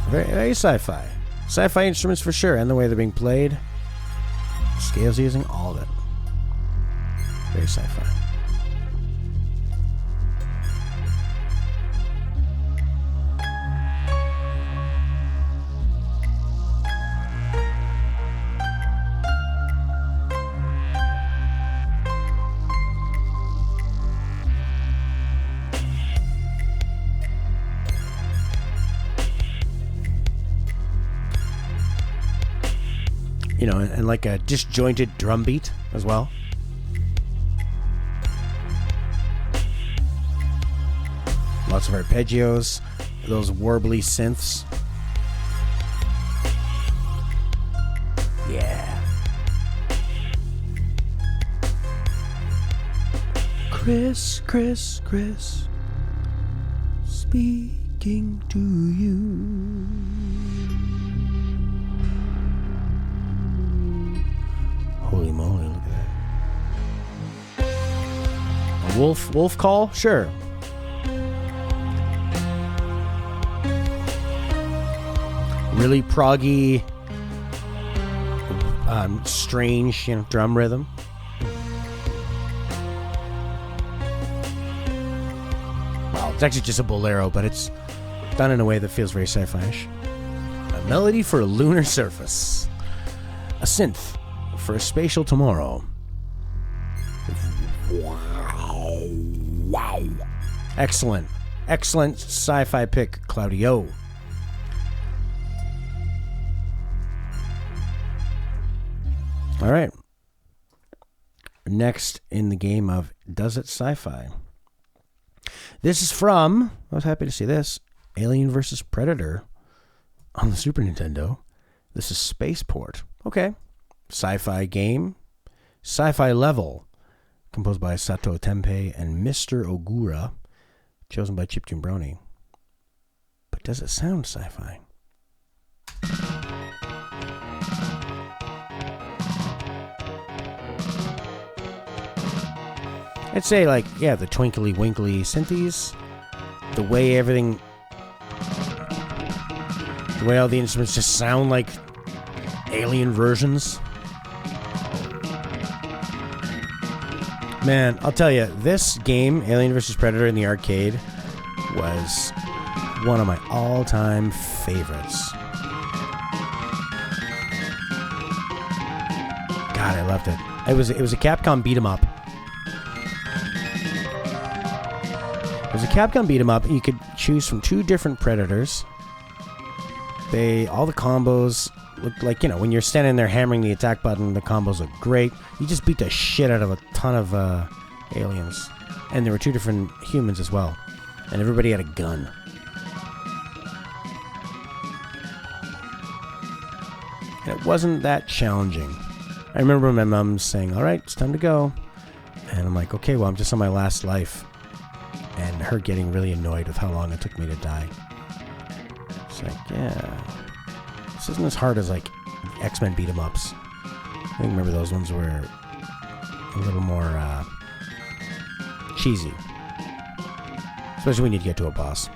Very, very sci-fi. Sci-fi instruments for sure, and the way they're being played. Scales using, all of it. Very sci-fi. You know, and like a disjointed drum beat as well. Lots of arpeggios, those warbly synths. Yeah. Chris, speaking to you. Holy moly, look at that. A wolf call? Sure. Really proggy, strange, drum rhythm. Well, it's actually just a bolero, but it's done in a way that feels very sci-fi-ish. A melody for a lunar surface. A synth for a spatial tomorrow. Wow. Excellent sci-fi pick, Claudio. All right. Next in the game of Does It Sci-Fi? This is from, I was happy to see this, Alien vs. Predator on the Super Nintendo. This is Spaceport. Okay. Sci-fi game. Sci-fi level. Composed by Sato Tempei and Mr. Ogura. Chosen by Chiptune Brony. But does it sound sci-fi? I'd say, like, yeah, the twinkly winkly synthes, the way everything, the way all the instruments just sound like alien versions. Man, I'll tell you, this game, Alien vs. Predator in the arcade, was one of my all-time favorites. God, I loved it. It was a Capcom beat 'em up. It was a Capcom beat 'em up. You could choose from 2 different Predators. All the combos looked like, when you're standing there hammering the attack button, the combos look great. You just beat the shit out of a ton of aliens. And there were 2 different humans as well. And everybody had a gun. And it wasn't that challenging. I remember my mom saying, all right, it's time to go. And I'm like, okay, well, I'm just on my last life. And her getting really annoyed with how long it took me to die. It's like, yeah, this isn't as hard as like X-Men beat 'em ups. I think remember those ones were a little more cheesy, especially when you get to a boss.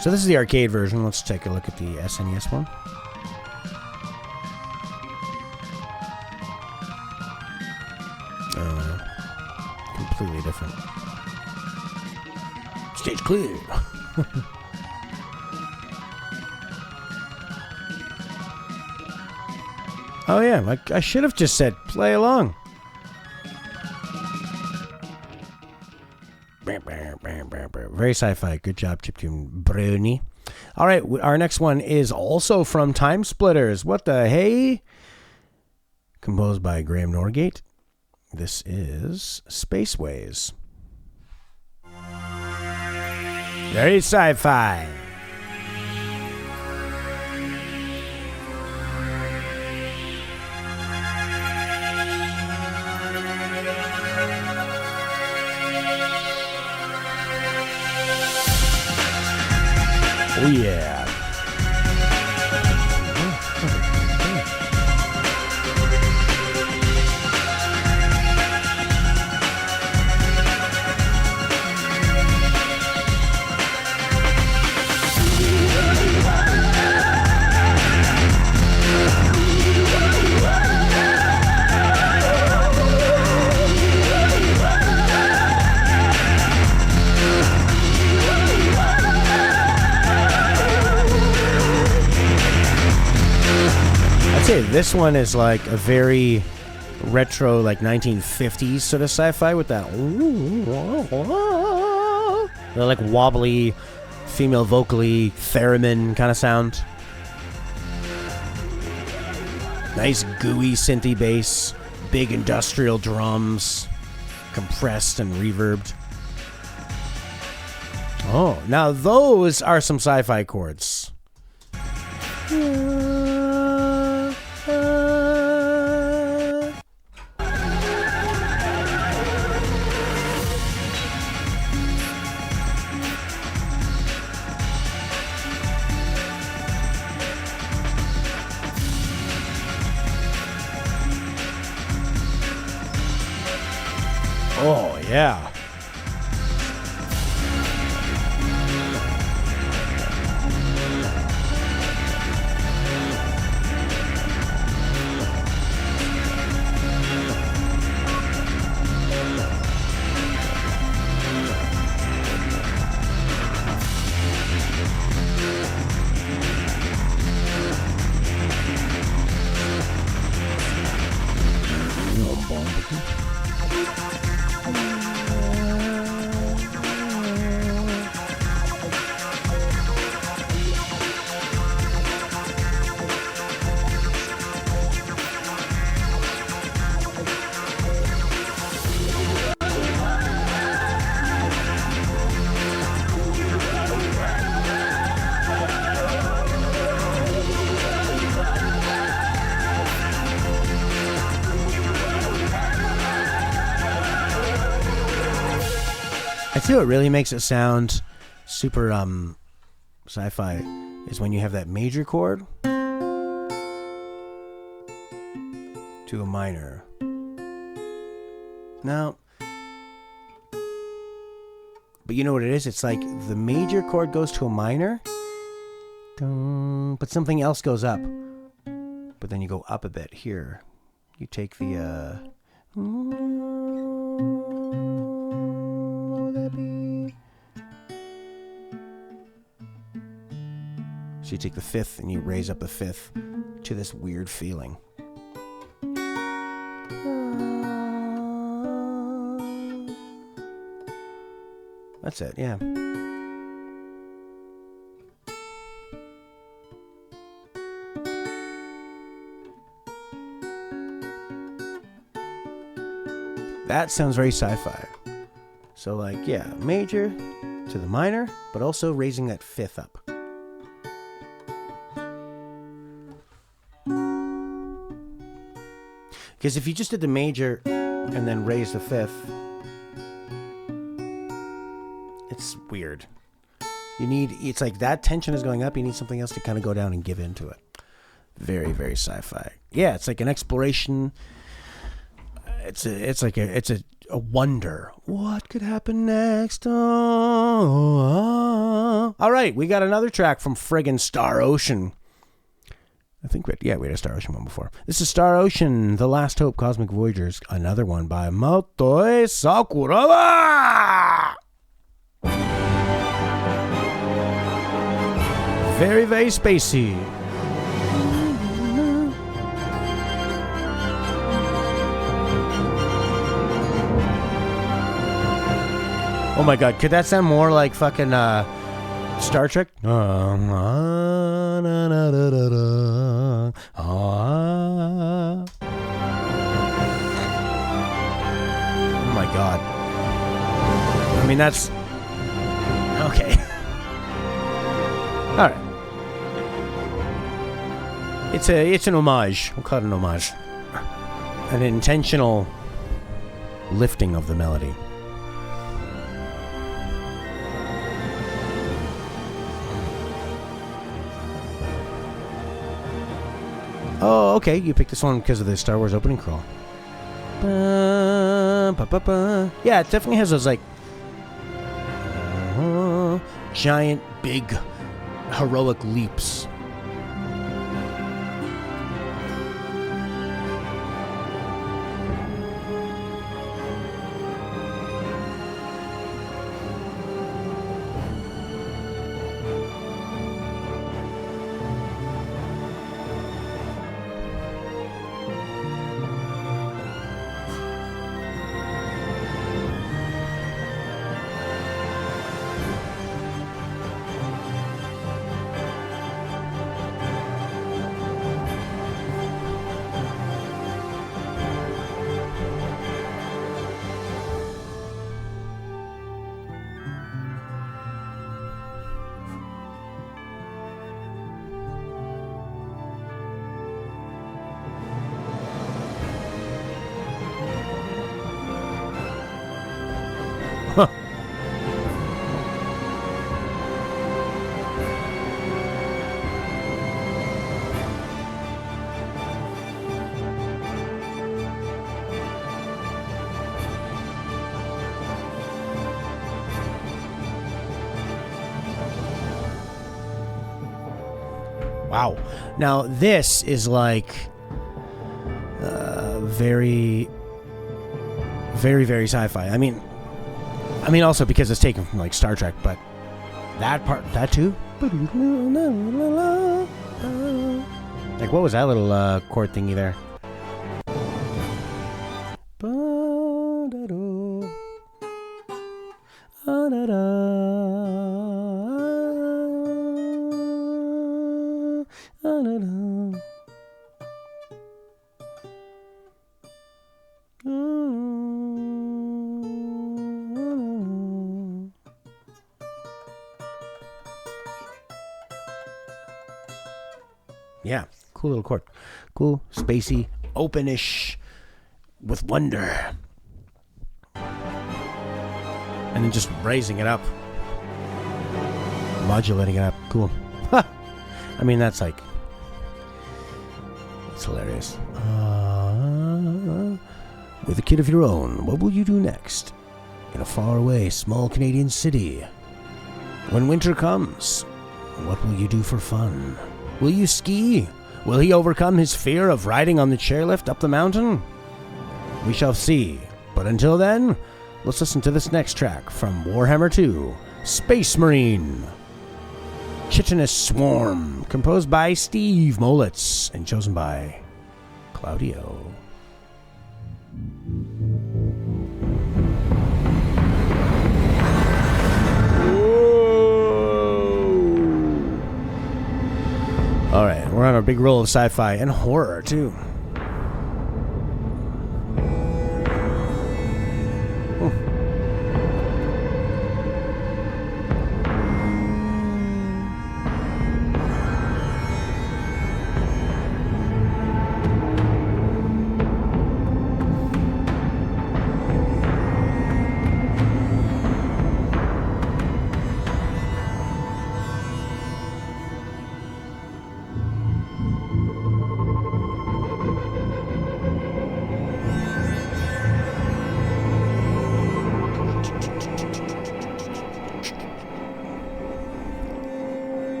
So this is the arcade version. Let's take a look at the SNES one. Completely different. Stage clear. Oh yeah, like I should have just said play along. Very sci-fi. Good job, Chiptune Brony. All right, our next one is also from Time Splitters. What the hey? Composed by Graham Norgate. This is Spaceways. Very sci-fi. Oh yeah. say this one is like a very retro, like 1950s sort of sci-fi with that like wobbly, female vocally theremin kind of sound. Nice gooey synthy bass, big industrial drums, compressed and reverbed. Oh, now those are some sci-fi chords. Oh, yeah. I see what really makes it sound super sci-fi is when you have that major chord to a minor. Now, but you know what it is? It's like the major chord goes to a minor, but something else goes up. But then you go up a bit here. You take the so you take the fifth and you raise up the fifth to this weird feeling. That's it, yeah. That sounds very sci-fi. So like, yeah, major to the minor, but also raising that fifth up. Because if you just did the major and then raise the fifth, it's weird. It's like that tension is going up, you need something else to kind of go down and give into it. Very, very sci-fi. Yeah, it's like an exploration. It's a wonder. What could happen next? Oh. All right, we got another track from friggin' Star Ocean. I think we had a Star Ocean one before. This is Star Ocean, The Last Hope, Cosmic Voyagers. Another one by Motoi Sakuraba. Very, very spacey. Oh my god, could that sound more like fucking Star Trek? Oh my god. I mean, that's... Okay. Alright. It's an homage. We'll call it an homage. An intentional lifting of the melody. Oh, okay. You picked this one because of the Star Wars opening crawl. Yeah, it definitely has those, like, giant, big, heroic leaps. Huh. Wow. Now, this is like very, very, very sci-fi. I mean, also because it's taken from like Star Trek, but that part, that too. Like, what was that little chord thingy there? Yeah, cool little chord. Cool, spacey, openish, with wonder. And then just raising it up. Modulating it up. Cool. I mean, that's like... It's hilarious. With a kid of your own, what will you do next? In a faraway, small Canadian city. When winter comes, what will you do for fun? Will you ski? Will he overcome his fear of riding on the chairlift up the mountain? We shall see. But until then, let's listen to this next track from Warhammer 2, Space Marine. Chitinous Swarm, composed by Steve Molitz and chosen by Claudio. All right, we're on our big roll of sci-fi and horror, too.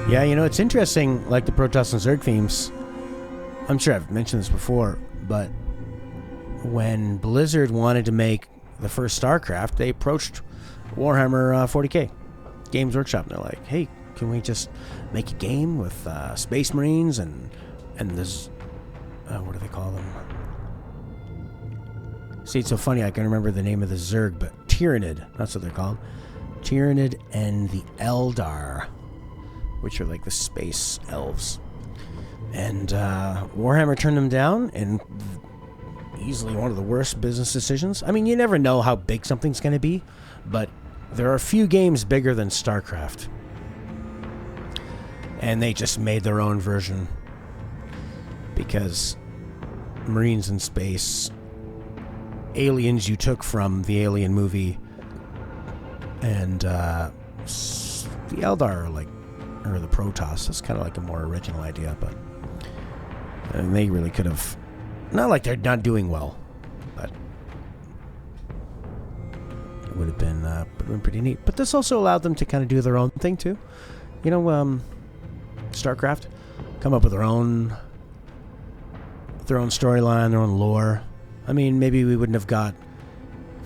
Yeah, you know, it's interesting, like the Protoss and Zerg themes. I'm sure I've mentioned this before, but when Blizzard wanted to make the first StarCraft, they approached Warhammer 40k, Games Workshop, and they're like, hey, can we just make a game with Space Marines and this, what do they call them? See, it's so funny, I can remember the name of the Zerg, but Tyrannid, that's what they're called. Tyrannid and the Eldar, which are like the space elves. And Warhammer turned them down, and easily one of the worst business decisions. I mean, you never know how big something's going to be, but there are a few games bigger than StarCraft. And they just made their own version. Because Marines in space, aliens you took from the Alien movie, and the Eldar are like, or the Protoss. That's kind of like a more original idea, but they really could have, not like they're not doing well, but it would have been pretty neat. But this also allowed them to kind of do their own thing too. You know, StarCraft come up with their own storyline, their own lore. I mean, maybe we wouldn't have got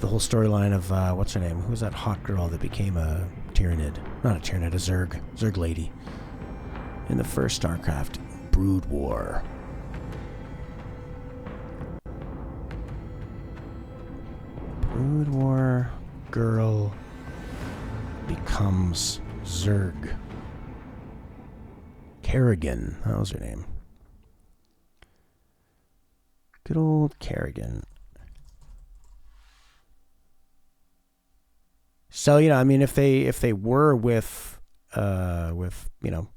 the whole storyline of what's her name? Who was that hot girl that became a Tyrannid? Not a Tyrannid, a Zerg lady. In the first StarCraft, Brood War. Brood War girl becomes Zerg. Kerrigan, that was her name. Good old Kerrigan. So, you know, I mean, if they were with you know,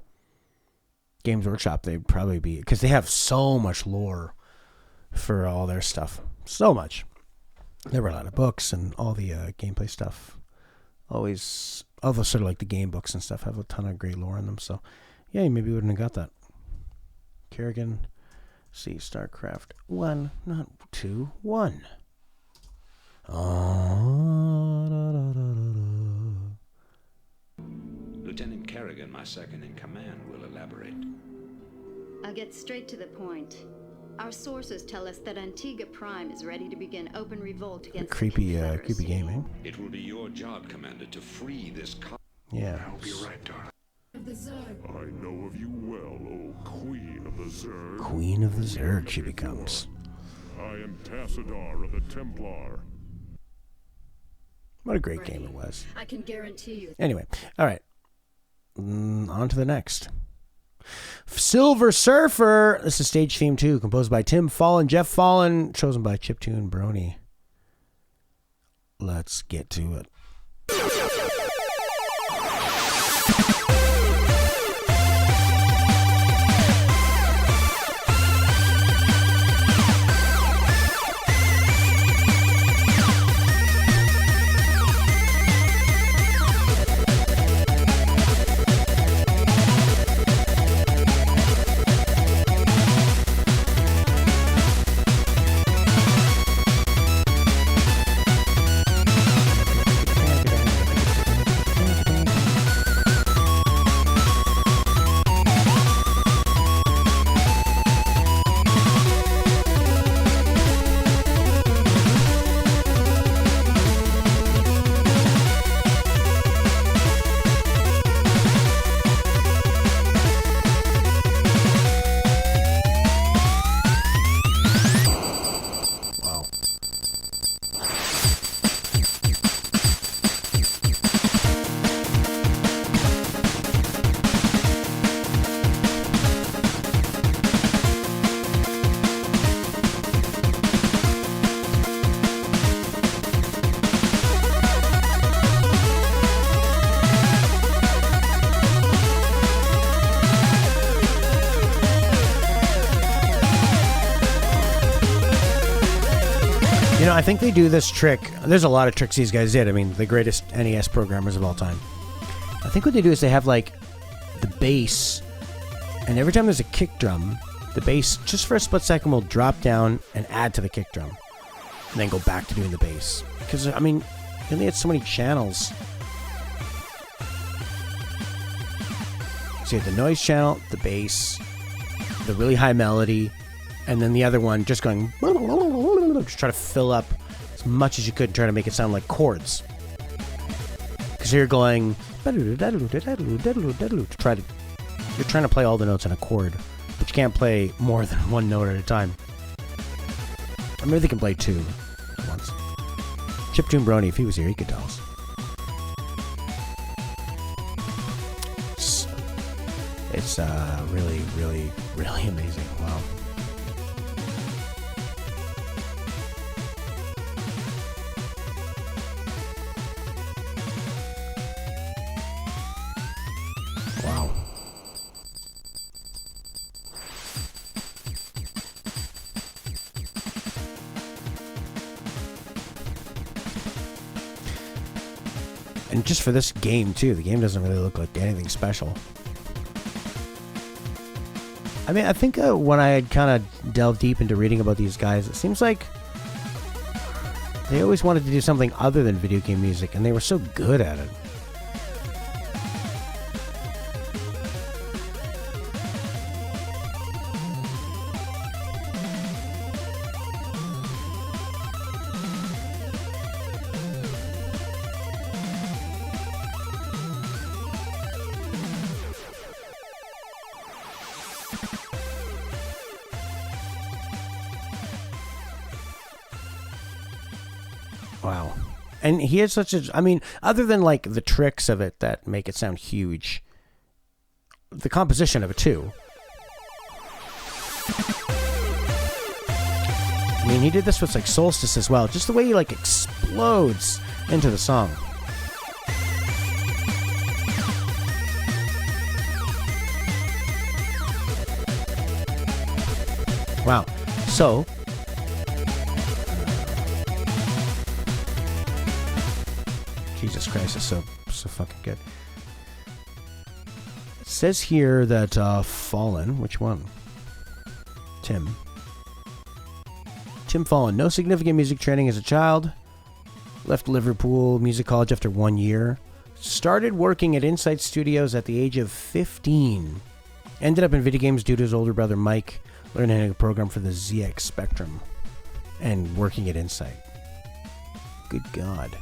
Games Workshop, they'd probably be, because they have so much lore for all their stuff, so much. There were a lot of books and all the gameplay stuff. Always, all the sort of like the game books and stuff have a ton of great lore in them. So, yeah, maybe you wouldn't have got that. Kerrigan, see, StarCraft 1, not 2, 1. Lieutenant Kerrigan, my second in command, will elaborate. I'll get straight to the point. Our sources tell us that Antigua Prime is ready to begin open revolt against creepy game, eh? It will be your job, Commander, to free this Yeah. I'll be right, darling. I know of you well, O Queen of the Zerg. Queen of the Zerg, she becomes. I am Tassadar of the Templar. What a great game it was. I can guarantee you. Anyway, all right. On to the next. Silver Surfer. This is stage theme 2, composed by Tim Fallon, Jeff Fallon, chosen by Chiptune Brony. Let's get to it. I think they do this trick. There's a lot of tricks these guys did. I mean, the greatest NES programmers of all time. I think what they do is they have, like, the bass, and every time there's a kick drum, the bass, just for a split second, will drop down and add to the kick drum, and then go back to doing the bass. Because, I mean, they only had so many channels. So you had the noise channel, the bass, the really high melody, and then the other one just going, just try to fill up as much as you could and try to make it sound like chords. Because you're going, you're trying to play all the notes in a chord, but you can't play more than one note at a time. I mean, they can play two at once. Chiptune Brony, if he was here, he could tell us. It's really, really, really amazing. Wow. Wow. And just for this game, too, the game doesn't really look like anything special. I mean, I think when I had kind of delved deep into reading about these guys, it seems like they always wanted to do something other than video game music, and they were so good at it. Wow. And he has such a, I mean, other than like the tricks of it that make it sound huge, the composition of it too. I mean, he did this with like Solstice as well. Just the way he like explodes into the song. Wow. So, Jesus Christ, it's so fucking good. It says here that Fallen, which one? Tim Fallen, no significant music training as a child. Left Liverpool Music College after 1 year. Started working at Insight Studios at the age of 15. Ended up in video games due to his older brother Mike learning a program for the ZX Spectrum and working at Insight. Good God.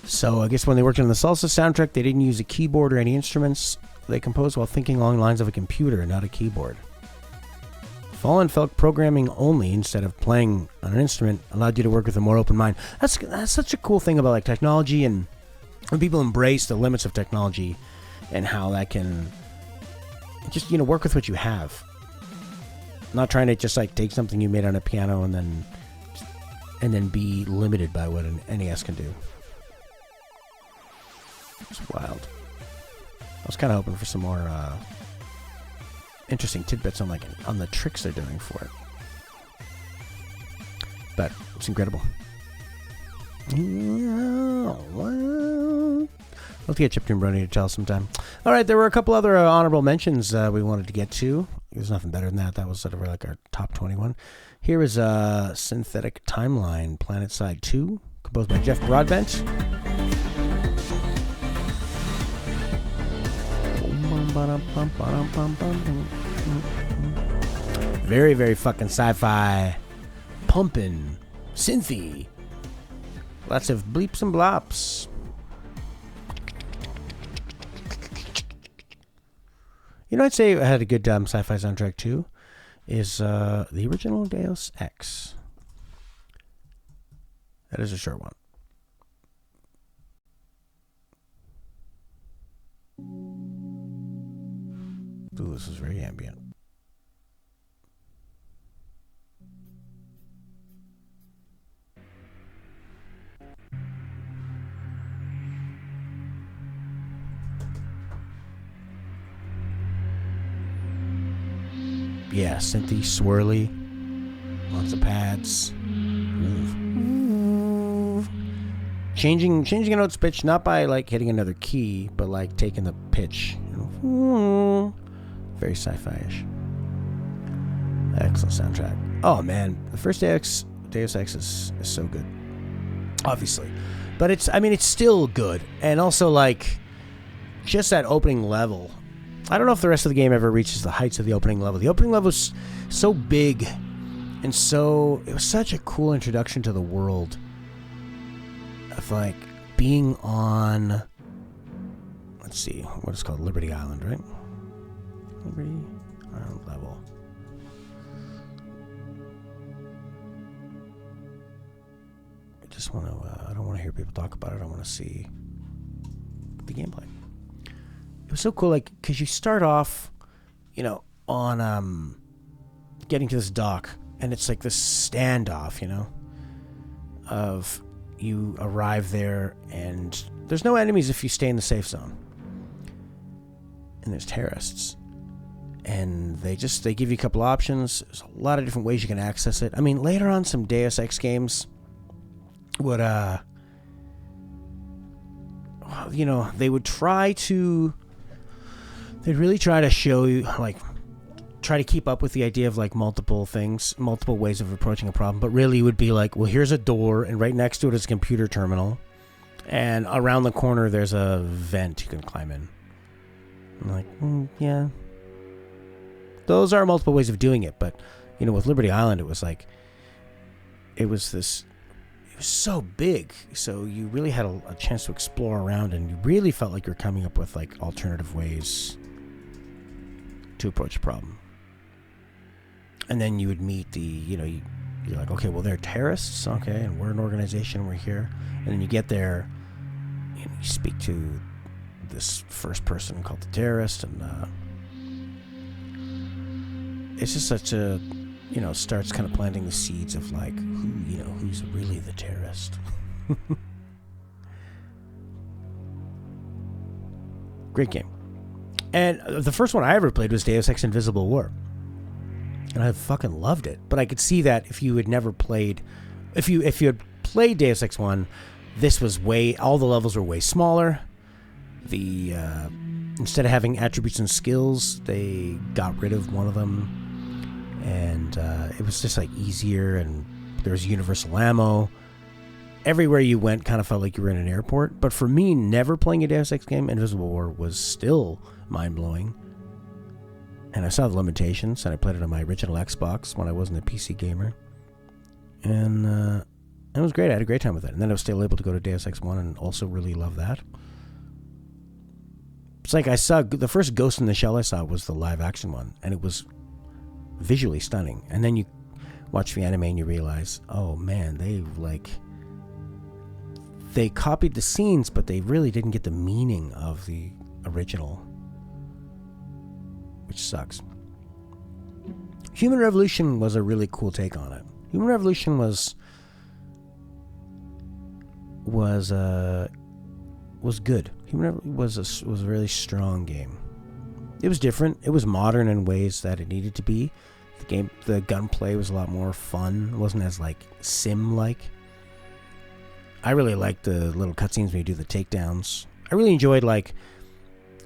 So I guess when they worked on the Salsa soundtrack, they didn't use a keyboard or any instruments. They composed while thinking along the lines of a computer, not a keyboard. Fallen felt programming only instead of playing on an instrument allowed you to work with a more open mind. That's such a cool thing about like technology, and when people embrace the limits of technology and how that can just, you know, work with what you have. Not trying to just like take something you made on a piano and then be limited by what an NES can do. It's wild. I was kind of hoping for some more interesting tidbits on on the tricks they're doing for it, but it's incredible. We'll get Chiptune Brony to tell us sometime. All right, there were a couple other honorable mentions we wanted to get to. There's nothing better than that. That was sort of like our top 21. Here is Synthetic Timeline, Planet Side 2, composed by Jeff Broadbent. Very, very fucking sci-fi, pumping, synthy, lots of bleeps and blops. You know, I'd say I had a good sci-fi soundtrack too. Is the original Deus Ex. That is a short one. Ooh, this is very ambient. Yeah, synthy, swirly, lots of pads. Changing a note's pitch, not by like hitting another key, but like taking the pitch. Very sci-fi-ish. Excellent soundtrack. Oh man, the first Deus Ex is so good. Obviously. But it's still good. And also like just that opening level. I don't know if the rest of the game ever reaches the heights of the opening level. The opening level was so big and it was such a cool introduction to the world of like being on, let's see, what is it called? Liberty Island, right? Liberty Island level. I don't want to hear people talk about it. I want to see the gameplay. It was so cool, like, because you start off, you know, on getting to this dock, and it's like this standoff, you know, of you arrive there, and there's no enemies if you stay in the safe zone. And there's terrorists. And they give you a couple options. There's a lot of different ways you can access it. I mean, later on, some Deus Ex games would, you know, they'd really try to show you, like, try to keep up with the idea of, like, multiple ways of approaching a problem. But really, it would be like, well, here's a door, and right next to it is a computer terminal. And around the corner, there's a vent you can climb in. I'm like, yeah. Those are multiple ways of doing it. But, you know, with Liberty Island, it was like, it was so big. So you really had a chance to explore around, and you really felt like you're coming up with, like, alternative ways to approach a problem. And then you would meet you're like, okay, well, they're terrorists, okay, and we're an organization, we're here. And then you get there, and you speak to this first person called the terrorist, and it's just such a, you know, starts kind of planting the seeds of, like, who's really the terrorist. Great game. And the first one I ever played was Deus Ex Invisible War. And I fucking loved it. But I could see that if you had never played... If you had played Deus Ex 1, this was all the levels were way smaller. Instead of having attributes and skills, they got rid of one of them. And it was just like easier, and there was universal ammo. Everywhere you went kind of felt like you were in an airport. But for me, never playing a Deus Ex game, Invisible War was still mind-blowing. And I saw the limitations, and I played it on my original Xbox when I wasn't a PC gamer. And it was great. I had a great time with it. And then I was still able to go to Deus Ex 1 and also really love that. It's like I saw... The first Ghost in the Shell I saw was the live-action one, and it was visually stunning. And then you watch the anime and you realize, oh man, they copied the scenes, but they really didn't get the meaning of the original, which sucks. Human Revolution was a really cool take on it. Human Revolution was good. Human Revolution was a really strong game. It was different. It was modern in ways that it needed to be. The gunplay was a lot more fun. It wasn't as like sim-like. I really liked the little cutscenes when you do the takedowns. I really enjoyed like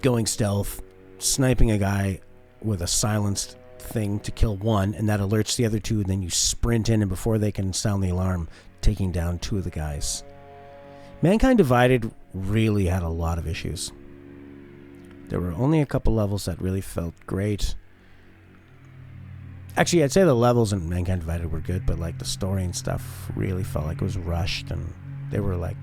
going stealth, sniping a guy with a silenced thing to kill one, and that alerts the other two, and then you sprint in, and before they can sound the alarm, taking down two of the guys. Mankind Divided really had a lot of issues. There were only a couple levels that really felt great. Actually, I'd say the levels in Mankind Divided were good, but like the story and stuff really felt like it was rushed, and there were like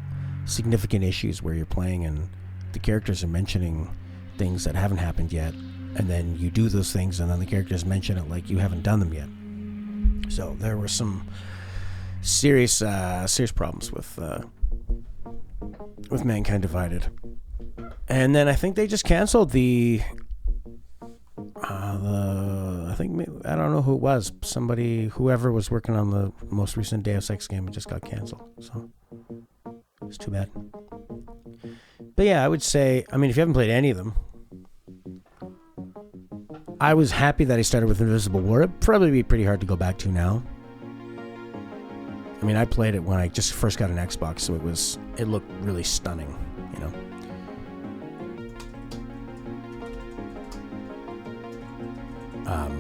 significant issues where you're playing and the characters are mentioning things that haven't happened yet, and then you do those things and then the characters mention it like you haven't done them yet. So there were some serious problems with Mankind Divided. And then I think they just canceled I don't know who it was. Whoever was working on the most recent Deus Ex game, it just got canceled. So it's too bad. But yeah, I would say, I mean, if you haven't played any of them, I was happy that I started with Invisible War. It'd probably be pretty hard to go back to now. I mean, I played it when I just first got an Xbox, so it looked really stunning, you know.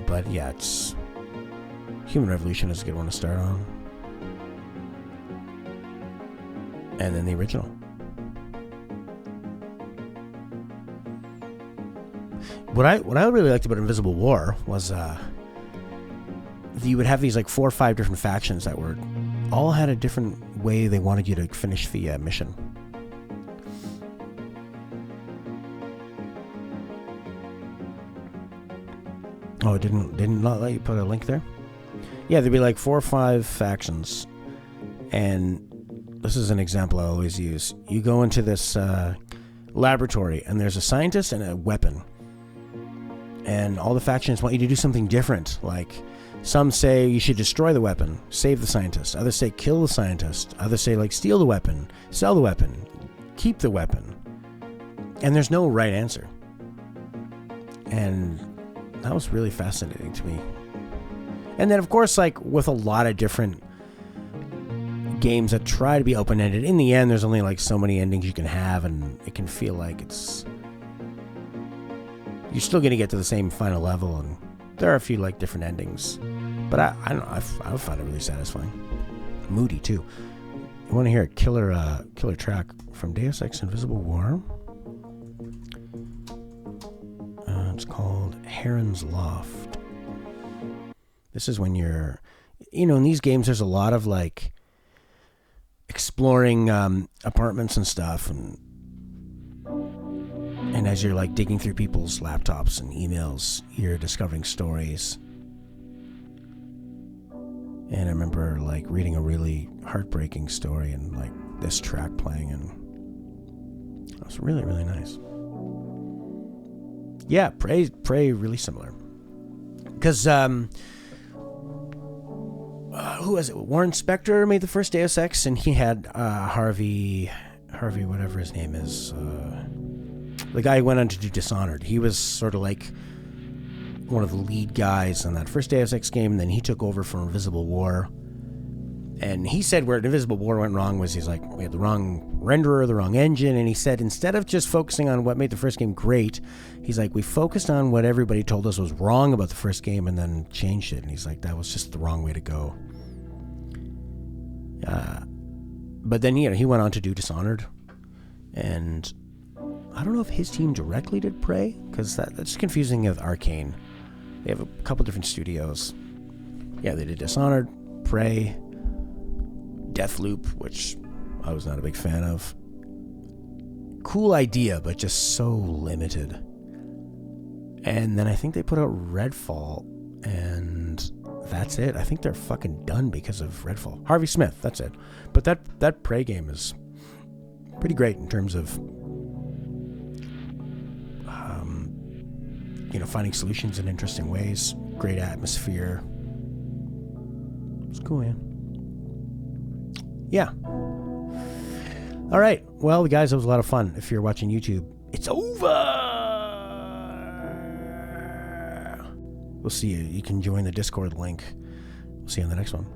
But yeah, Human Revolution is a good one to start on. And then the original. What I really liked about Invisible War was you would have these like 4 or 5 different factions that all had a different way they wanted you to finish the mission. Oh, it didn't not let you put a link there? Yeah, there'd be like 4 or 5 factions. And this is an example I always use. You go into this laboratory, and there's a scientist and a weapon. And all the factions want you to do something different. Like, some say you should destroy the weapon, save the scientist. Others say kill the scientist. Others say, like, steal the weapon, sell the weapon, keep the weapon. And there's no right answer. And that was really fascinating to me. And then, of course, like, with a lot of different games that try to be open-ended, in the end, there's only, like, so many endings you can have, and it can feel like you're still going to get to the same final level, and there are a few, like, different endings. But I don't know, I find it really satisfying. Moody, too. You want to hear a killer track from Deus Ex Invisible War? It's called Heron's Loft. This is when you're... in these games, there's a lot of, like, exploring apartments and stuff, and as you're, like, digging through people's laptops and emails, you're discovering stories. And I remember, like, reading a really heartbreaking story and, like, this track playing, and it was really, really nice. Yeah, Prey really similar. Because, who was it? Warren Spector made the first Deus Ex, and he had Harvey, whatever his name is. the guy who went on to do Dishonored. He was sort of like one of the lead guys on that first Deus Ex game, and then he took over from Invisible War. And he said where Invisible War went wrong was he's like, we had the wrong renderer, the wrong engine, and he said instead of just focusing on what made the first game great, he's like, we focused on what everybody told us was wrong about the first game and then changed it. And he's like, that was just the wrong way to go. But then, he went on to do Dishonored, and I don't know if his team directly did Prey, because that's confusing with Arcane. They have a couple different studios. Yeah, they did Dishonored, Prey, Deathloop, which I was not a big fan of. Cool idea, but just so limited. And then I think they put out Redfall, and that's it. I think they're fucking done because of Redfall. Harvey Smith, that's it. But that Prey game is pretty great in terms of finding solutions in interesting ways. Great atmosphere. It's cool, man. Yeah. All right. Well, guys, it was a lot of fun. If you're watching YouTube, it's over. We'll see you. You can join the Discord link. We'll see you on the next one.